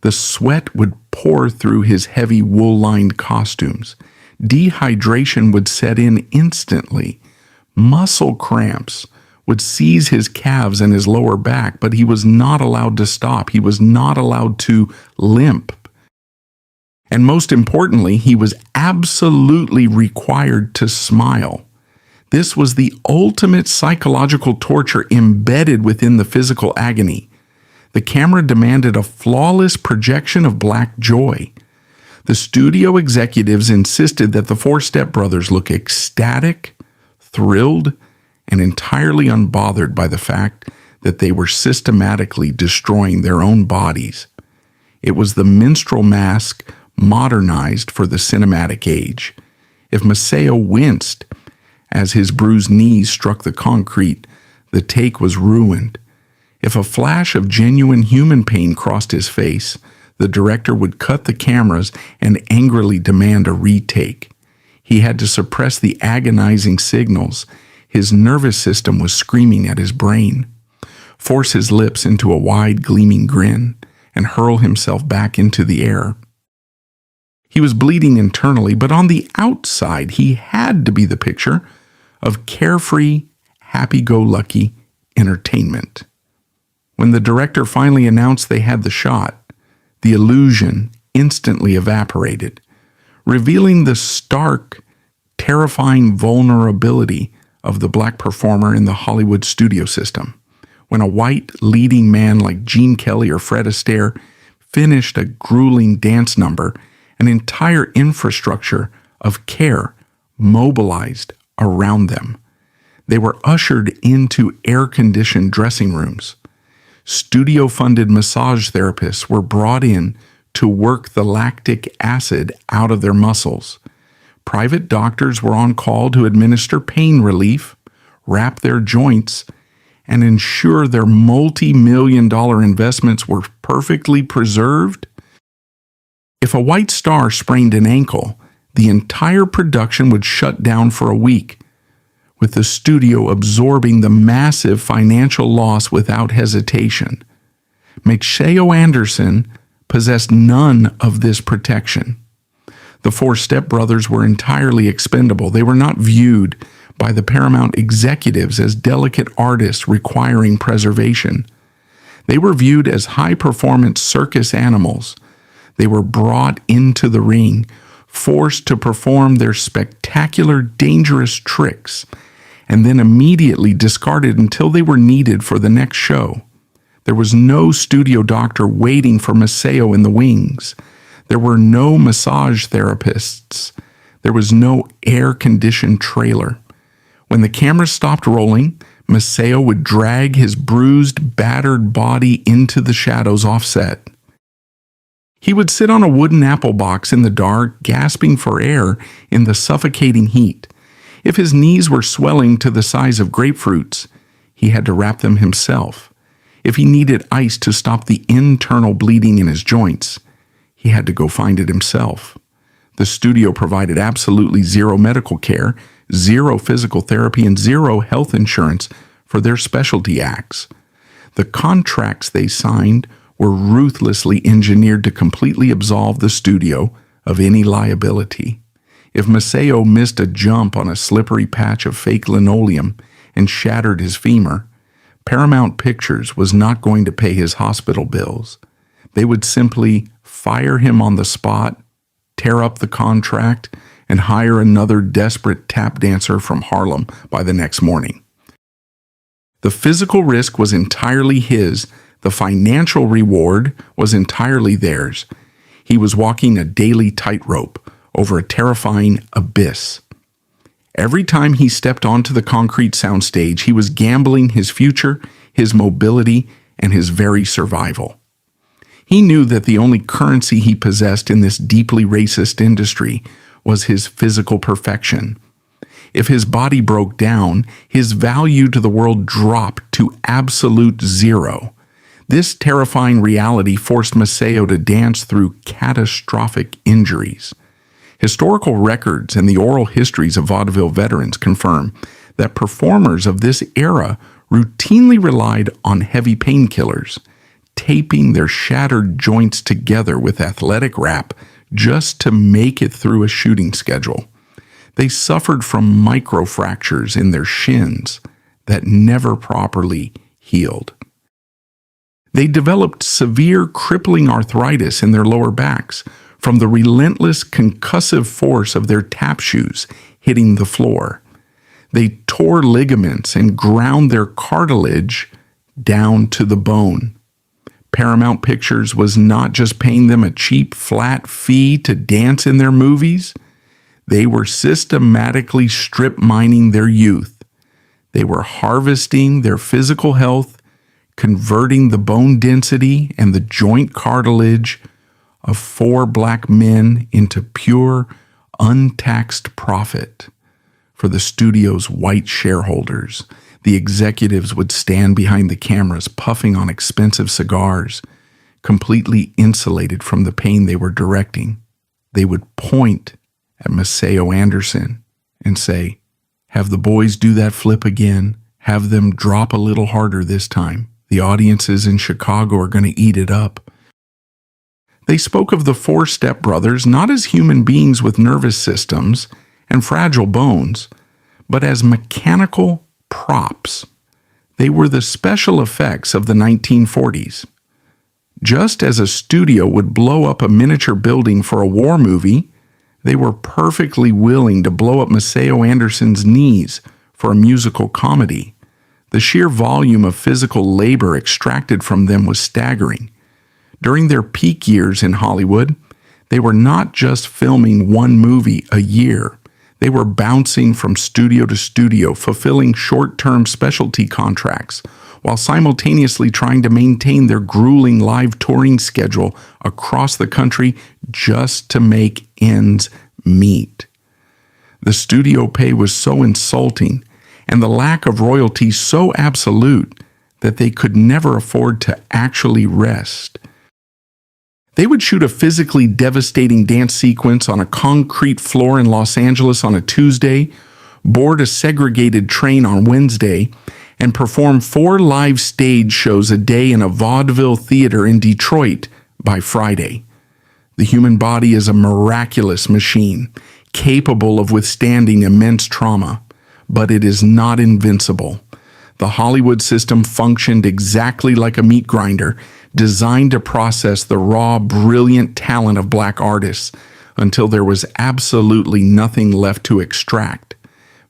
The sweat would pour through his heavy wool-lined costumes. Dehydration would set in instantly. Muscle cramps would seize his calves and his lower back, but he was not allowed to stop. He was not allowed to limp. And most importantly, he was absolutely required to smile. This was the ultimate psychological torture embedded within the physical agony. The camera demanded a flawless projection of black joy. The studio executives insisted that the Four Step Brothers look ecstatic, thrilled, and entirely unbothered by the fact that they were systematically destroying their own bodies. It was the minstrel mask modernized for the cinematic age. If Maceo winced as his bruised knees struck the concrete, the take was ruined. If a flash of genuine human pain crossed his face, the director would cut the cameras and angrily demand a retake. He had to suppress the agonizing signals. His nervous system was screaming at his brain, force his lips into a wide, gleaming grin, and hurl himself back into the air. He was bleeding internally, but on the outside, he had to be the picture of carefree, happy-go-lucky entertainment. When the director finally announced they had the shot, the illusion instantly evaporated, revealing the stark, terrifying vulnerability of the black performer in the Hollywood studio system. When a white leading man like Gene Kelly or Fred Astaire finished a grueling dance number, an entire infrastructure of care mobilized around them. They were ushered into air-conditioned dressing rooms. Studio-funded massage therapists were brought in to work the lactic acid out of their muscles. Private doctors were on call to administer pain relief, wrap their joints, and ensure their multi-million-dollar investments were perfectly preserved. If a white star sprained an ankle, the entire production would shut down for a week, with the studio absorbing the massive financial loss without hesitation. Maceo Anderson possessed none of this protection. The four stepbrothers were entirely expendable. They were not viewed by the Paramount executives as delicate artists requiring preservation. They were viewed as high-performance circus animals. They were brought into the ring, forced to perform their spectacular, dangerous tricks, and then immediately discarded until they were needed for the next show. There was no studio doctor waiting for Maceo in the wings. There were no massage therapists. There was no air-conditioned trailer. When the camera stopped rolling, Maceo would drag his bruised, battered body into the shadows offset. He would sit on a wooden apple box in the dark, gasping for air in the suffocating heat. If his knees were swelling to the size of grapefruits, he had to wrap them himself. If he needed ice to stop the internal bleeding in his joints, he had to go find it himself. The studio provided absolutely zero medical care, zero physical therapy, and zero health insurance for their specialty acts. The contracts they signed were ruthlessly engineered to completely absolve the studio of any liability. If Maceo missed a jump on a slippery patch of fake linoleum and shattered his femur, Paramount Pictures was not going to pay his hospital bills. They would simply fire him on the spot, tear up the contract, and hire another desperate tap dancer from Harlem by the next morning. The physical risk was entirely his. The financial reward was entirely theirs. He was walking a daily tightrope over a terrifying abyss. Every time he stepped onto the concrete soundstage, he was gambling his future, his mobility, and his very survival. He knew that the only currency he possessed in this deeply racist industry was his physical perfection. If his body broke down, his value to the world dropped to absolute zero. This terrifying reality forced Maceo to dance through catastrophic injuries. Historical records and the oral histories of vaudeville veterans confirm that performers of this era routinely relied on heavy painkillers, taping their shattered joints together with athletic wrap just to make it through a shooting schedule. They suffered from microfractures in their shins that never properly healed. They developed severe crippling arthritis in their lower backs from the relentless concussive force of their tap shoes hitting the floor. They tore ligaments and ground their cartilage down to the bone. Paramount Pictures was not just paying them a cheap, flat fee to dance in their movies. They were systematically strip mining their youth. They were harvesting their physical health, converting the bone density and the joint cartilage of 4 black men into pure, untaxed profit for the studio's white shareholders. The executives would stand behind the cameras, puffing on expensive cigars, completely insulated from the pain they were directing. They would point at Maceo Anderson and say, "Have the boys do that flip again. Have them drop a little harder this time. The audiences in Chicago are going to eat it up." They spoke of the 4 stepbrothers not as human beings with nervous systems and fragile bones, but as mechanical props. They were the special effects of the 1940s. Just as a studio would blow up a miniature building for a war movie, they were perfectly willing to blow up Maceo Anderson's knees for a musical comedy. The sheer volume of physical labor extracted from them was staggering. During their peak years in Hollywood, they were not just filming one movie a year. They were bouncing from studio to studio, fulfilling short-term specialty contracts, while simultaneously trying to maintain their grueling live touring schedule across the country just to make ends meet. The studio pay was so insulting, and the lack of royalties so absolute, that they could never afford to actually rest. They would shoot a physically devastating dance sequence on a concrete floor in Los Angeles on a Tuesday, board a segregated train on Wednesday, and perform 4 live stage shows a day in a vaudeville theater in Detroit by Friday. The human body is a miraculous machine, capable of withstanding immense trauma, but it is not invincible. The Hollywood system functioned exactly like a meat grinder, designed to process the raw, brilliant talent of black artists until there was absolutely nothing left to extract.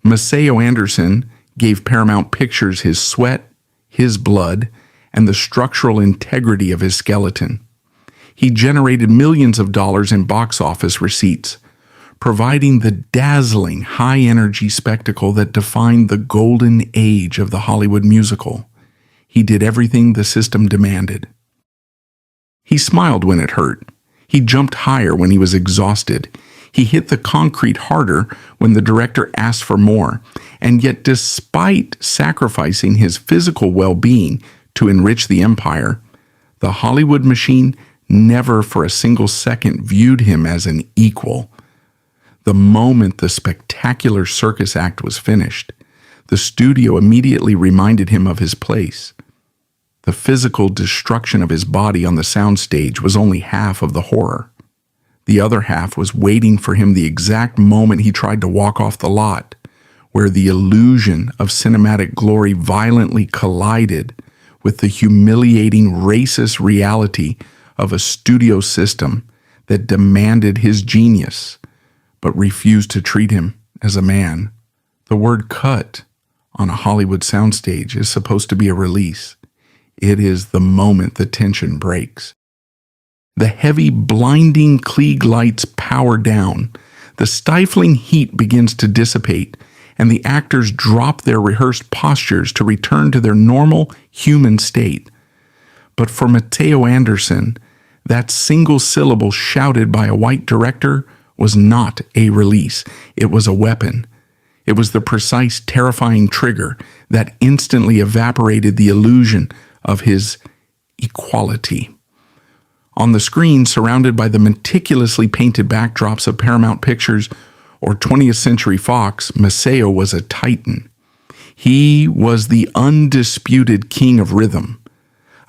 Maceo Anderson gave Paramount Pictures his sweat, his blood, and the structural integrity of his skeleton. He generated millions of dollars in box office receipts, providing the dazzling, high-energy spectacle that defined the golden age of the Hollywood musical. He did everything the system demanded. He smiled when it hurt. He jumped higher when he was exhausted. He hit the concrete harder when the director asked for more. And yet, despite sacrificing his physical well-being to enrich the empire, the Hollywood machine never for a single second viewed him as an equal. The moment the spectacular circus act was finished, the studio immediately reminded him of his place. The physical destruction of his body on the soundstage was only half of the horror. The other half was waiting for him the exact moment he tried to walk off the lot, where the illusion of cinematic glory violently collided with the humiliating racist reality of a studio system that demanded his genius, but refused to treat him as a man. The word "cut" on a Hollywood soundstage is supposed to be a release. It is the moment the tension breaks. The heavy, blinding Klieg lights power down. The stifling heat begins to dissipate, and the actors drop their rehearsed postures to return to their normal human state. But for Maceo Anderson, that single syllable shouted by a white director was not a release. It was a weapon. It was the precise, terrifying trigger that instantly evaporated the illusion of his equality. On the screen, surrounded by the meticulously painted backdrops of Paramount Pictures or 20th Century Fox, Maceo was a titan. He was the undisputed king of rhythm,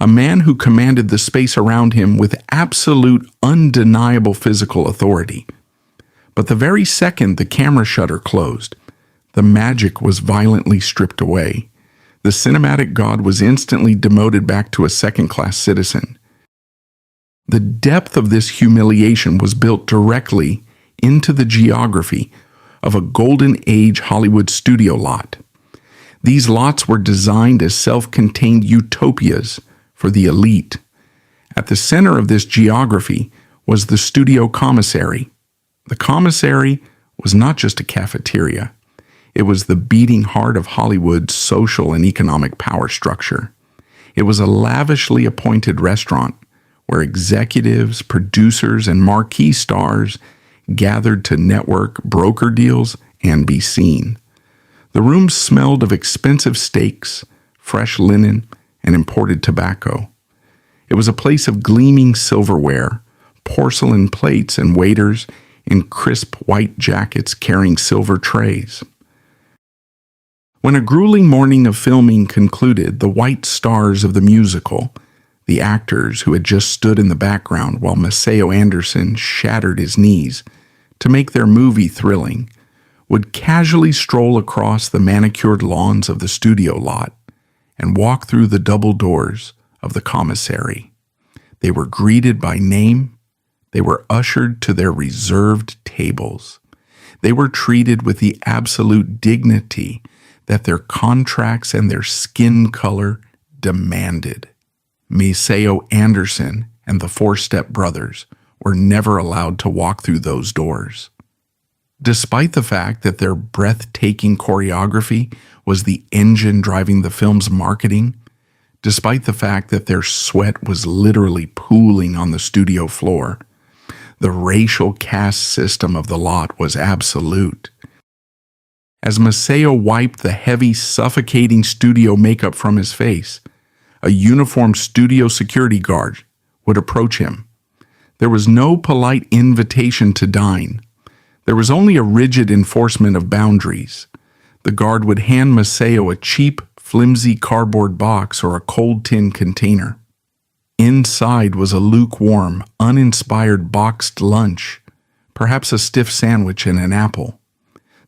a man who commanded the space around him with absolute, undeniable physical authority. But the very second the camera shutter closed, the magic was violently stripped away. The cinematic god was instantly demoted back to a second-class citizen. The depth of this humiliation was built directly into the geography of a golden age Hollywood studio lot. These lots were designed as self-contained utopias for the elite. At the center of this geography was the studio commissary. The commissary was not just a cafeteria. It was the beating heart of Hollywood's social and economic power structure. It was a lavishly appointed restaurant where executives, producers, and marquee stars gathered to network, broker deals, and be seen. The room smelled of expensive steaks, fresh linen, and imported tobacco. It was a place of gleaming silverware, porcelain plates, and waiters in crisp white jackets carrying silver trays. When a grueling morning of filming concluded, the white stars of the musical, the actors who had just stood in the background while Maceo Anderson shattered his knees to make their movie thrilling, would casually stroll across the manicured lawns of the studio lot and walk through the double doors of the commissary. They were greeted by name. They were ushered to their reserved tables. They were treated with the absolute dignity that their contracts and their skin color demanded. Maceo Anderson and the Four-Step Brothers were never allowed to walk through those doors. Despite the fact that their breathtaking choreography was the engine driving the film's marketing, despite the fact that their sweat was literally pooling on the studio floor, the racial caste system of the lot was absolute. As Maceo wiped the heavy, suffocating studio makeup from his face, a uniformed studio security guard would approach him. There was no polite invitation to dine. There was only a rigid enforcement of boundaries. The guard would hand Maceo a cheap, flimsy cardboard box or a cold tin container. Inside was a lukewarm, uninspired boxed lunch, perhaps a stiff sandwich and an apple.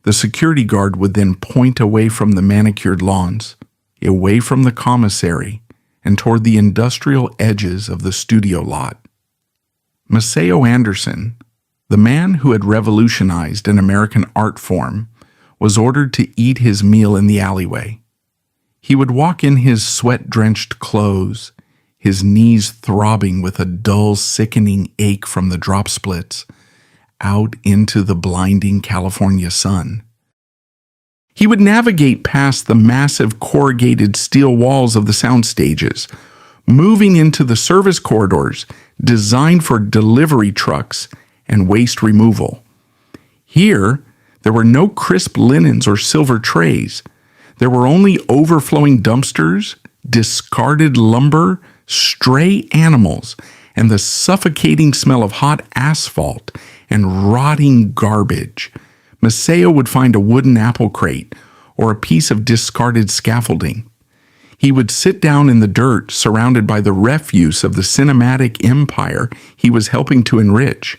The security guard would then point away from the manicured lawns, away from the commissary, and toward the industrial edges of the studio lot. Maceo Anderson, the man who had revolutionized an American art form, was ordered to eat his meal in the alleyway. He would walk in his sweat-drenched clothes, his knees throbbing with a dull, sickening ache from the drop splits, out into the blinding California sun. He would navigate past the massive corrugated steel walls of the sound stages, moving into the service corridors designed for delivery trucks and waste removal. Here, there were no crisp linens or silver trays. There were only overflowing dumpsters, discarded lumber, stray animals, and the suffocating smell of hot asphalt and rotting garbage. Maceo would find a wooden apple crate or a piece of discarded scaffolding. He would sit down in the dirt surrounded by the refuse of the cinematic empire he was helping to enrich.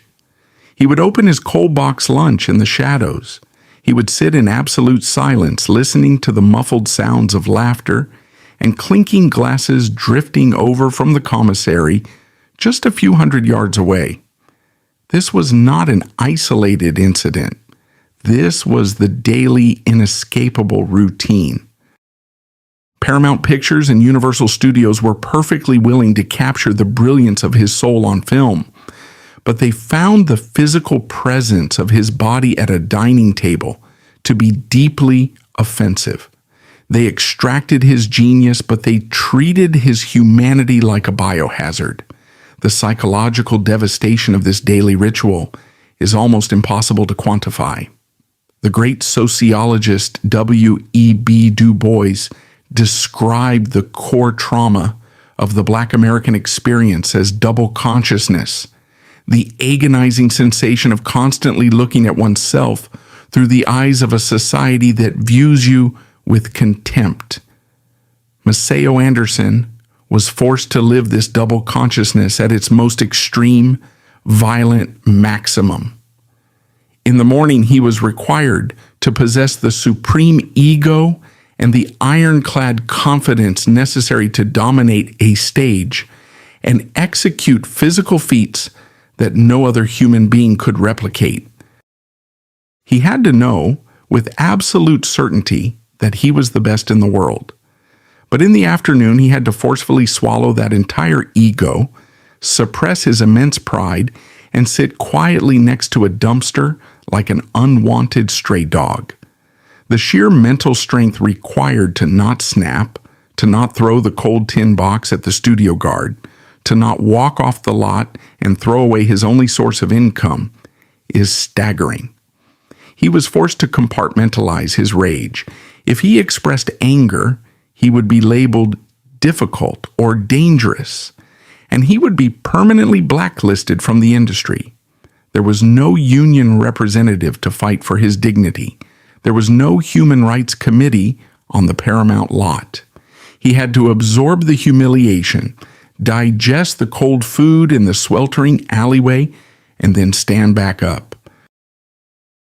He would open his cold box lunch in the shadows. He would sit in absolute silence, listening to the muffled sounds of laughter and clinking glasses drifting over from the commissary just a few hundred yards away. This was not an isolated incident. This was the daily, inescapable routine. Paramount Pictures and Universal Studios were perfectly willing to capture the brilliance of his soul on film, but they found the physical presence of his body at a dining table to be deeply offensive. They extracted his genius, but they treated his humanity like a biohazard. The psychological devastation of this daily ritual is almost impossible to quantify. The great sociologist W.E.B. Du Bois described the core trauma of the Black American experience as double consciousness, the agonizing sensation of constantly looking at oneself through the eyes of a society that views you with contempt. Maceo Anderson was forced to live this double consciousness at its most extreme, violent maximum. In the morning, he was required to possess the supreme ego and the ironclad confidence necessary to dominate a stage and execute physical feats that no other human being could replicate. He had to know with absolute certainty that he was the best in the world. But in the afternoon, he had to forcefully swallow that entire ego, suppress his immense pride, and sit quietly next to a dumpster like an unwanted stray dog. The sheer mental strength required to not snap, to not throw the cold tin box at the studio guard, to not walk off the lot and throw away his only source of income is staggering. He was forced to compartmentalize his rage. If he expressed anger, he would be labeled difficult or dangerous, and he would be permanently blacklisted from the industry. There was no union representative to fight for his dignity. There was no human rights committee on the Paramount lot. He had to absorb the humiliation, digest the cold food in the sweltering alleyway, and then stand back up.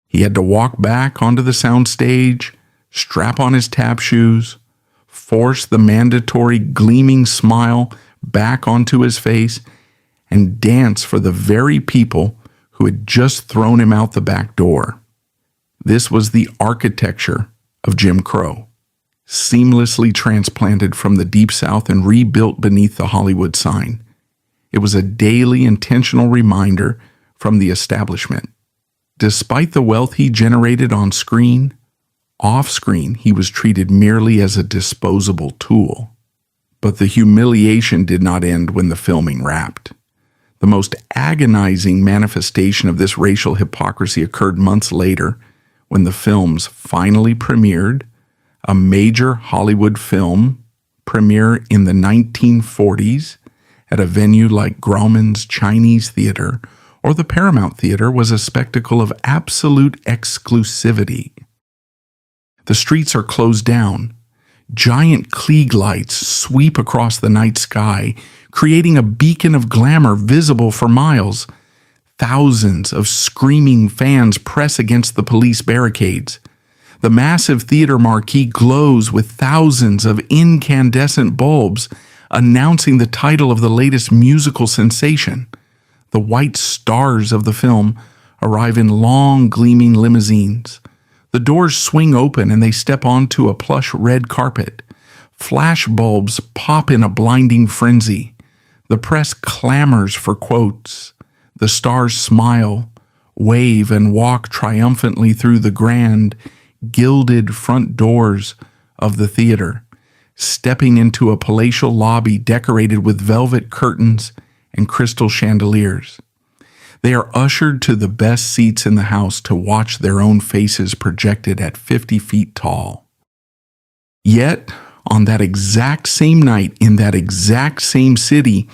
He had to walk back onto the soundstage, strap on his tap shoes, force the mandatory gleaming smile back onto his face, and dance for the very people who had just thrown him out the back door. This was the architecture of Jim Crow, seamlessly transplanted from the Deep South and rebuilt beneath the Hollywood sign. It was a daily intentional reminder from the establishment. Despite the wealth he generated on screen, off-screen he was treated merely as a disposable tool. But the humiliation did not end when the filming wrapped. The most agonizing manifestation of this racial hypocrisy occurred months later when the films finally premiered, a major Hollywood film premiere in the 1940s at a venue like Grauman's Chinese Theater or the Paramount Theater was a spectacle of absolute exclusivity. The streets are closed down. Giant Klieg lights sweep across the night sky, creating a beacon of glamour visible for miles. Thousands of screaming fans press against the police barricades. The massive theater marquee glows with thousands of incandescent bulbs, announcing the title of the latest musical sensation. The white stars of the film arrive in long, gleaming limousines. The doors swing open and they step onto a plush red carpet. Flash bulbs pop in a blinding frenzy. The press clamors for quotes. The stars smile, wave, and walk triumphantly through the grand, gilded front doors of the theater, stepping into a palatial lobby decorated with velvet curtains and crystal chandeliers. They are ushered to the best seats in the house to watch their own faces projected at 50 feet tall. Yet, on that exact same night, in that exact same city,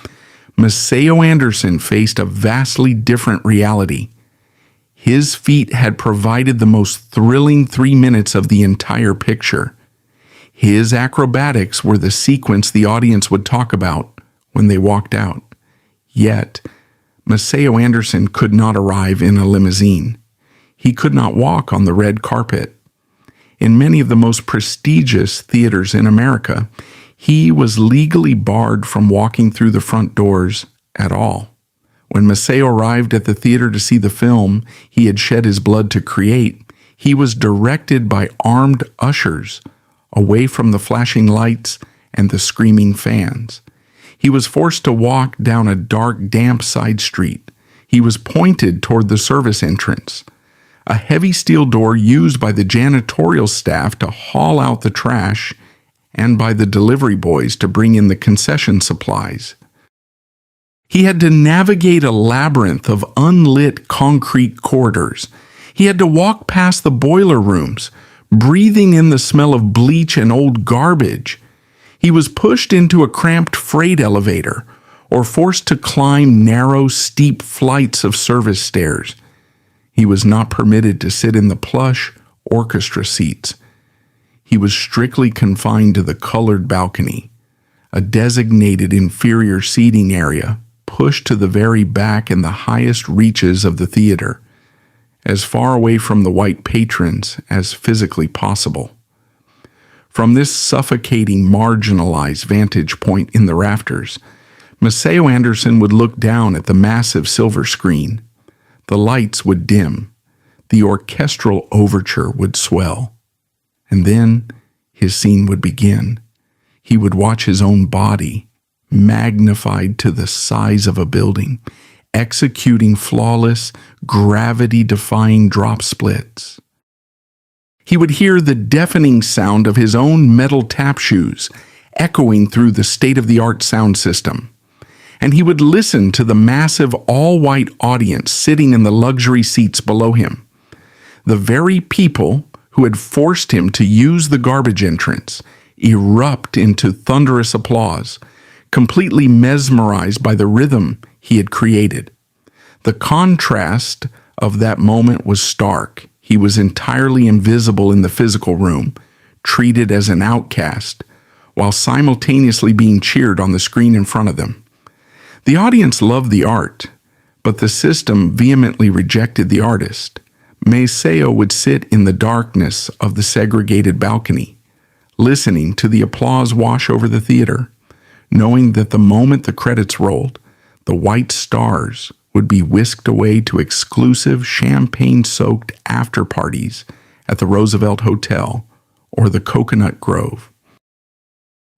Maceo Anderson faced a vastly different reality. His feat had provided the most thrilling 3 minutes of the entire picture. His acrobatics were the sequence the audience would talk about when they walked out. Yet, Maceo Anderson could not arrive in a limousine. He could not walk on the red carpet. In many of the most prestigious theaters in America, he was legally barred from walking through the front doors at all. When Maceo arrived at the theater to see the film he had shed his blood to create, he was directed by armed ushers away from the flashing lights and the screaming fans. He was forced to walk down a dark, damp side street. He was pointed toward the service entrance, a heavy steel door used by the janitorial staff to haul out the trash and by the delivery boys to bring in the concession supplies. He had to navigate a labyrinth of unlit concrete corridors. He had to walk past the boiler rooms, breathing in the smell of bleach and old garbage. He was pushed into a cramped freight elevator or forced to climb narrow, steep flights of service stairs. He was not permitted to sit in the plush orchestra seats. He was strictly confined to the colored balcony, a designated inferior seating area pushed to the very back and the highest reaches of the theater, as far away from the white patrons as physically possible. From this suffocating, marginalized vantage point in the rafters, Maceo Anderson would look down at the massive silver screen. The lights would dim. The orchestral overture would swell. And then his scene would begin. He would watch his own body, magnified to the size of a building, executing flawless, gravity-defying drop splits. He would hear the deafening sound of his own metal tap shoes echoing through the state-of-the-art sound system. And he would listen to the massive all-white audience sitting in the luxury seats below him. The very people who had forced him to use the garbage entrance erupt into thunderous applause, completely mesmerized by the rhythm he had created. The contrast of that moment was stark. He was entirely invisible in the physical room, treated as an outcast, while simultaneously being cheered on the screen in front of them. The audience loved the art, but the system vehemently rejected the artist. Maceo would sit in the darkness of the segregated balcony, listening to the applause wash over the theater, knowing that the moment the credits rolled, the white stars would be whisked away to exclusive champagne-soaked after-parties at the Roosevelt Hotel or the Coconut Grove.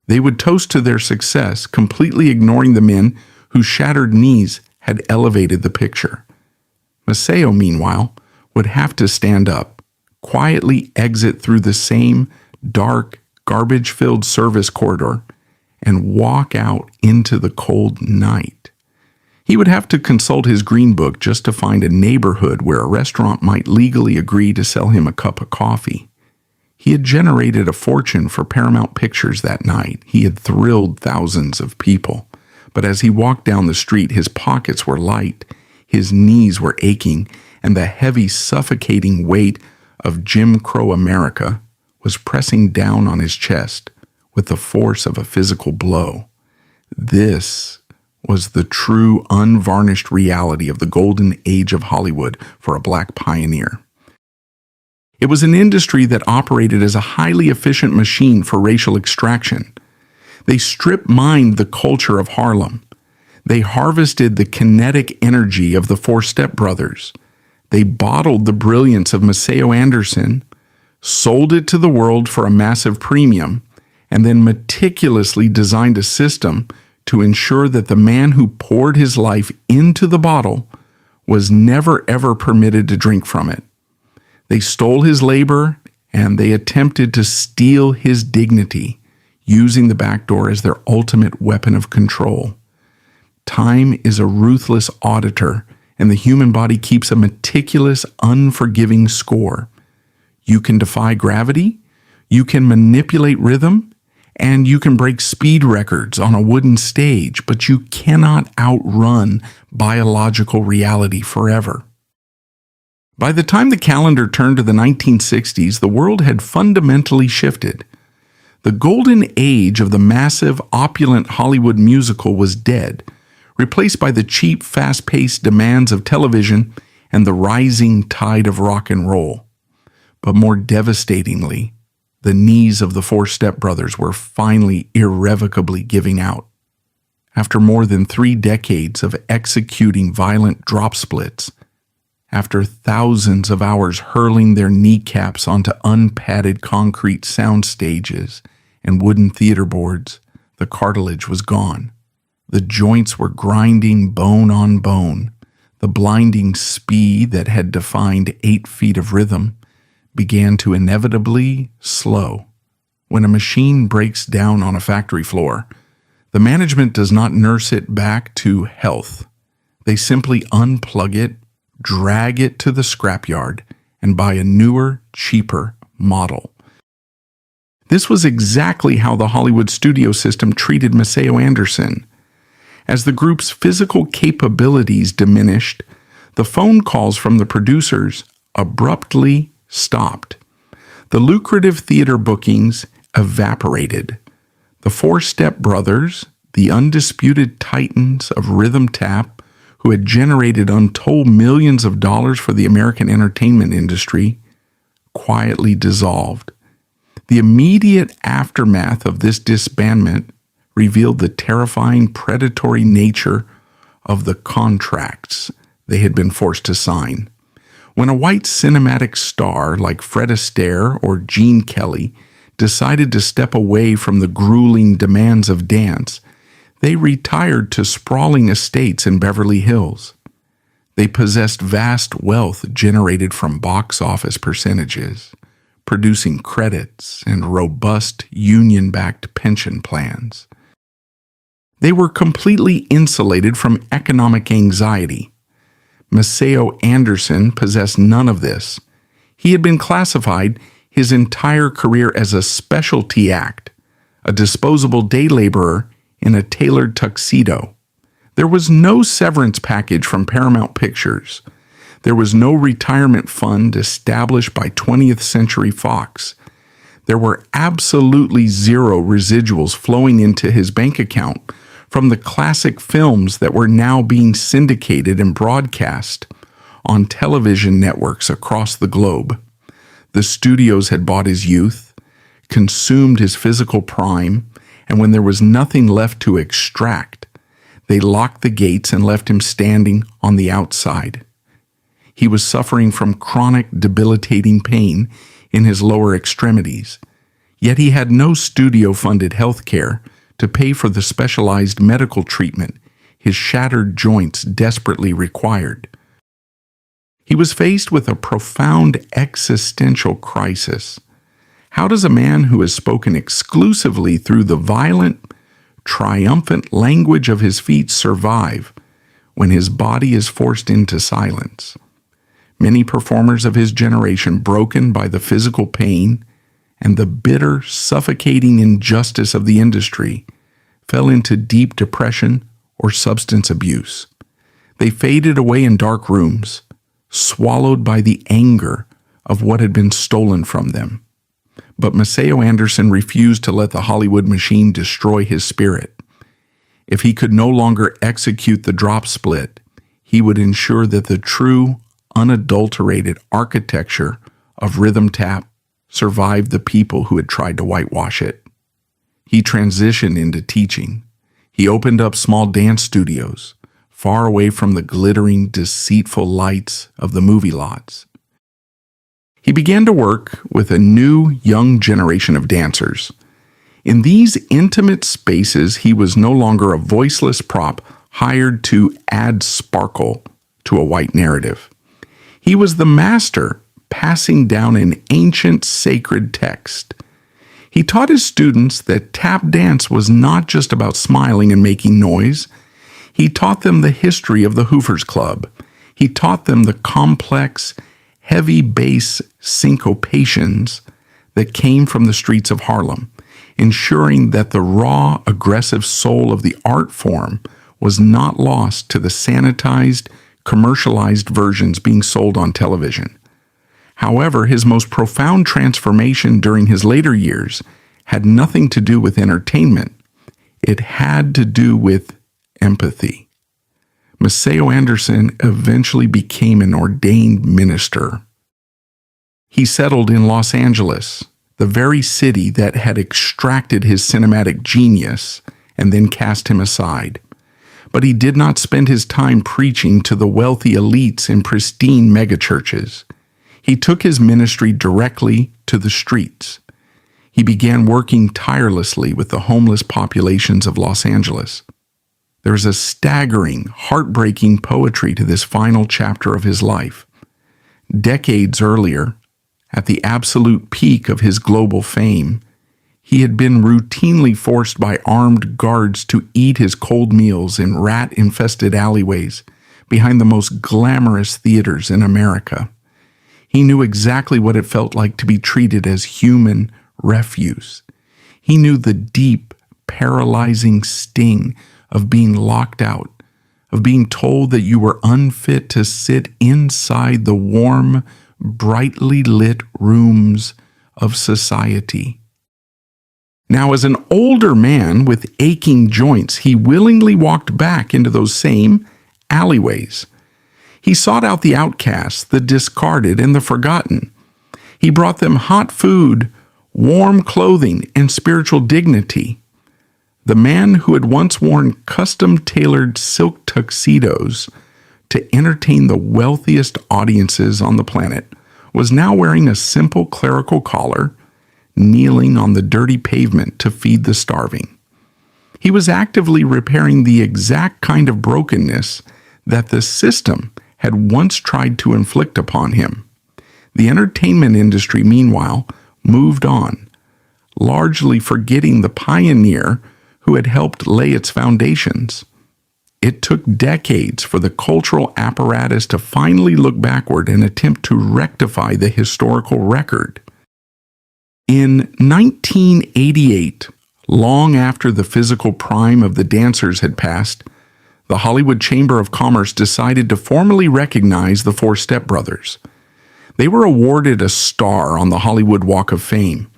They would toast to their success, completely ignoring the men whose shattered knees had elevated the picture. Maceo, meanwhile, would have to stand up, quietly exit through the same dark, garbage-filled service corridor, and walk out into the cold night. He would have to consult his green book just to find a neighborhood where a restaurant might legally agree to sell him a cup of coffee. He had generated a fortune for Paramount Pictures that night. He had thrilled thousands of people. But as he walked down the street, his pockets were light, his knees were aching, and the heavy, suffocating weight of Jim Crow America was pressing down on his chest with the force of a physical blow. This was the true, unvarnished reality of the golden age of Hollywood for a black pioneer. It was an industry that operated as a highly efficient machine for racial extraction. They strip-mined the culture of Harlem. They harvested the kinetic energy of the Four Step Brothers. They bottled the brilliance of Maceo Anderson, sold it to the world for a massive premium, and then meticulously designed a system to ensure that the man who poured his life into the bottle was never ever permitted to drink from it. They stole his labor, and they attempted to steal his dignity, using the back door as their ultimate weapon of control. Time is a ruthless auditor, and the human body keeps a meticulous, unforgiving score. You can defy gravity, you can manipulate rhythm, and you can break speed records on a wooden stage, but you cannot outrun biological reality forever. By the time the calendar turned to the 1960s, the world had fundamentally shifted. The golden age of the massive, opulent Hollywood musical was dead, replaced by the cheap, fast-paced demands of television and the rising tide of rock and roll. But more devastatingly, the knees of the Four Step Brothers were finally irrevocably giving out. After more than 3 decades of executing violent drop splits, after thousands of hours hurling their kneecaps onto unpadded concrete sound stages and wooden theater boards, the cartilage was gone. The joints were grinding bone on bone. The blinding speed that had defined 8 feet of rhythm began to inevitably slow. When a machine breaks down on a factory floor, the management does not nurse it back to health. They simply unplug it, drag it to the scrapyard, and buy a newer, cheaper model. This was exactly how the Hollywood studio system treated Maceo Anderson. As the group's physical capabilities diminished, the phone calls from the producers abruptly stopped. The lucrative theater bookings evaporated. The Four Step Brothers, the undisputed titans of rhythm tap, who had generated untold millions of dollars for the American entertainment industry, quietly dissolved. The immediate aftermath of this disbandment revealed the terrifying predatory nature of the contracts they had been forced to sign. When a white cinematic star like Fred Astaire or Gene Kelly decided to step away from the grueling demands of dance, they retired to sprawling estates in Beverly Hills. They possessed vast wealth generated from box office percentages, producing credits and robust union-backed pension plans. They were completely insulated from economic anxiety. Maceo Anderson possessed none of this. He had been classified his entire career as a specialty act, a disposable day laborer in a tailored tuxedo. There was no severance package from Paramount Pictures. There was no retirement fund established by 20th Century Fox. There were absolutely zero residuals flowing into his bank account from the classic films that were now being syndicated and broadcast on television networks across the globe. The studios had bought his youth, consumed his physical prime, and when there was nothing left to extract, they locked the gates and left him standing on the outside. He was suffering from chronic, debilitating pain in his lower extremities, yet he had no studio-funded health care to pay for the specialized medical treatment his shattered joints desperately required. He was faced with a profound existential crisis. How does a man who has spoken exclusively through the violent, triumphant language of his feet survive when his body is forced into silence? Many performers of his generation, broken by the physical pain and the bitter, suffocating injustice of the industry, fell into deep depression or substance abuse. They faded away in dark rooms, swallowed by the anger of what had been stolen from them. But Maceo Anderson refused to let the Hollywood machine destroy his spirit. If he could no longer execute the drop split, he would ensure that the true, unadulterated architecture of rhythm tap survived the people who had tried to whitewash it. He transitioned into teaching. He opened up small dance studios, far away from the glittering, deceitful lights of the movie lots. He began to work with a new, young generation of dancers. In these intimate spaces, he was no longer a voiceless prop hired to add sparkle to a white narrative. He was the master passing down an ancient sacred text. He taught his students that tap dance was not just about smiling and making noise. He taught them the history of the Hoovers Club. He taught them the complex, heavy bass syncopations that came from the streets of Harlem, ensuring that the raw, aggressive soul of the art form was not lost to the sanitized, commercialized versions being sold on television. However, his most profound transformation during his later years had nothing to do with entertainment. It had to do with empathy. Maceo Anderson eventually became an ordained minister. He settled in Los Angeles, the very city that had extracted his cinematic genius and then cast him aside. But he did not spend his time preaching to the wealthy elites in pristine megachurches. He took his ministry directly to the streets. He began working tirelessly with the homeless populations of Los Angeles. There is a staggering, heartbreaking poetry to this final chapter of his life. Decades earlier, at the absolute peak of his global fame, he had been routinely forced by armed guards to eat his cold meals in rat-infested alleyways behind the most glamorous theaters in America. He knew exactly what it felt like to be treated as human refuse. He knew the deep, paralyzing sting of being locked out, of being told that you were unfit to sit inside the warm, brightly lit rooms of society. Now, as an older man with aching joints, he willingly walked back into those same alleyways. He sought out the outcasts, the discarded, and the forgotten. He brought them hot food, warm clothing, and spiritual dignity. The man who had once worn custom-tailored silk tuxedos to entertain the wealthiest audiences on the planet was now wearing a simple clerical collar, kneeling on the dirty pavement to feed the starving. He was actively repairing the exact kind of brokenness that the system had once tried to inflict upon him. The entertainment industry, meanwhile, moved on, largely forgetting the pioneer who had helped lay its foundations. It took decades for the cultural apparatus to finally look backward and attempt to rectify the historical record. In 1988, long after the physical prime of the dancers had passed, the Hollywood Chamber of Commerce decided to formally recognize the four stepbrothers. They were awarded a star on the Hollywood Walk of Fame.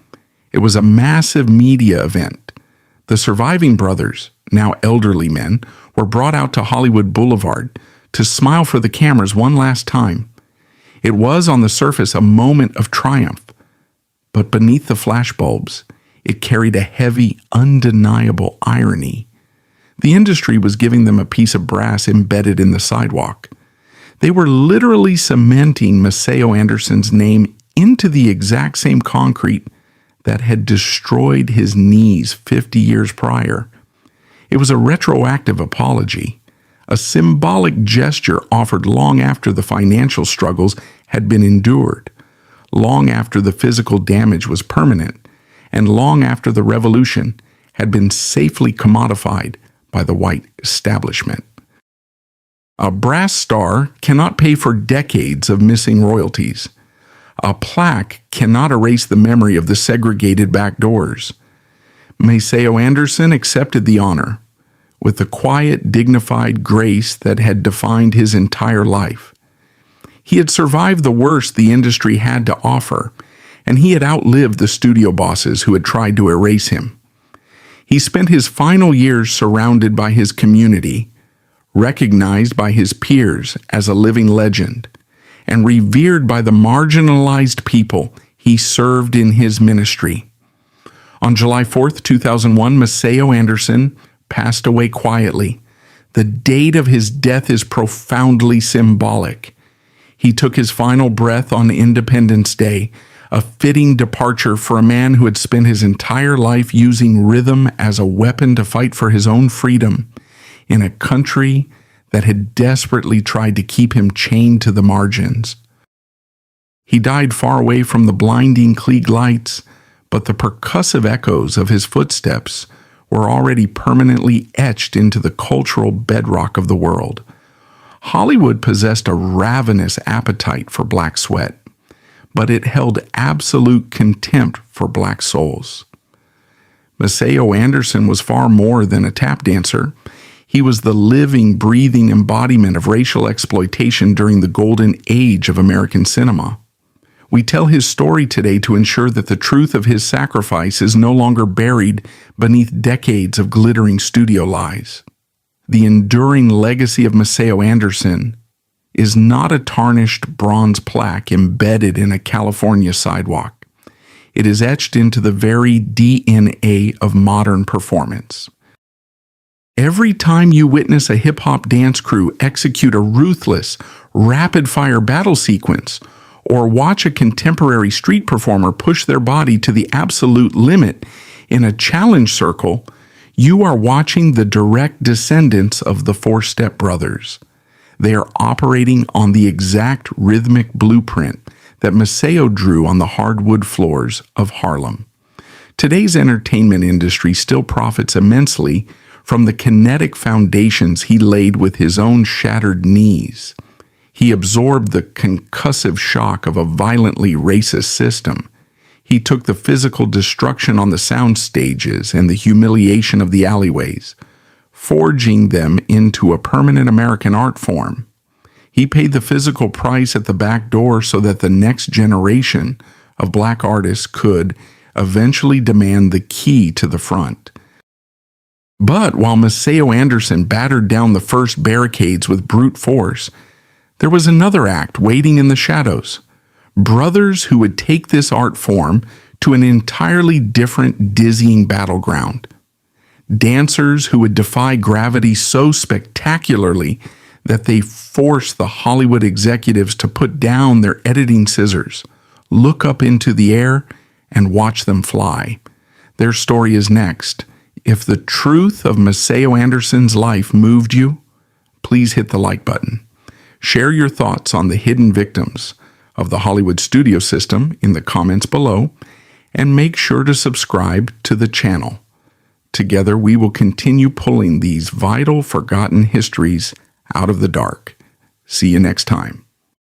It was a massive media event. The surviving brothers, now elderly men, were brought out to Hollywood Boulevard to smile for the cameras one last time. It was, on the surface, a moment of triumph. But beneath the flashbulbs, it carried a heavy, undeniable irony. The industry was giving them a piece of brass embedded in the sidewalk. They were literally cementing Maceo Anderson's name into the exact same concrete that had destroyed his knees 50 years prior. It was a retroactive apology, a symbolic gesture offered long after the financial struggles had been endured, long after the physical damage was permanent, and long after the revolution had been safely commodified by the white establishment. A brass star cannot pay for decades of missing royalties. A plaque cannot erase the memory of the segregated back doors. Maceo Anderson accepted the honor with the quiet, dignified grace that had defined his entire life. He had survived the worst the industry had to offer, and he had outlived the studio bosses who had tried to erase him. He spent his final years surrounded by his community, recognized by his peers as a living legend, and revered by the marginalized people he served in his ministry. On July 4th, 2001, Maceo Anderson passed away quietly. The date of his death is profoundly symbolic. He took his final breath on Independence Day, a fitting departure for a man who had spent his entire life using rhythm as a weapon to fight for his own freedom in a country that had desperately tried to keep him chained to the margins. He died far away from the blinding Klieg lights, but the percussive echoes of his footsteps were already permanently etched into the cultural bedrock of the world. Hollywood possessed a ravenous appetite for black sweat, but it held absolute contempt for black souls. Maceo Anderson was far more than a tap dancer. He was the living, breathing embodiment of racial exploitation during the golden age of American cinema. We tell his story today to ensure that the truth of his sacrifice is no longer buried beneath decades of glittering studio lies. The enduring legacy of Maceo Anderson is not a tarnished bronze plaque embedded in a California sidewalk. It is etched into the very DNA of modern performance. Every time you witness a hip-hop dance crew execute a ruthless, rapid-fire battle sequence, or watch a contemporary street performer push their body to the absolute limit in a challenge circle, you are watching the direct descendants of the Four Step Brothers. They are operating on the exact rhythmic blueprint that Maceo drew on the hardwood floors of Harlem. Today's entertainment industry still profits immensely from the kinetic foundations he laid with his own shattered knees. He absorbed the concussive shock of a violently racist system. He took the physical destruction on the sound stages and the humiliation of the alleyways, forging them into a permanent American art form. He paid the physical price at the back door so that the next generation of black artists could eventually demand the key to the front. But while Maceo Anderson battered down the first barricades with brute force, there was another act waiting in the shadows. Brothers who would take this art form to an entirely different, dizzying battleground. Dancers who would defy gravity so spectacularly that they forced the Hollywood executives to put down their editing scissors, look up into the air, and watch them fly. Their story is next. If the truth of Maceo Anderson's life moved you, please hit the like button. Share your thoughts on the hidden victims of the Hollywood studio system in the comments below, and make sure to subscribe to the channel. Together we will continue pulling these vital, forgotten histories out of the dark. See you next time.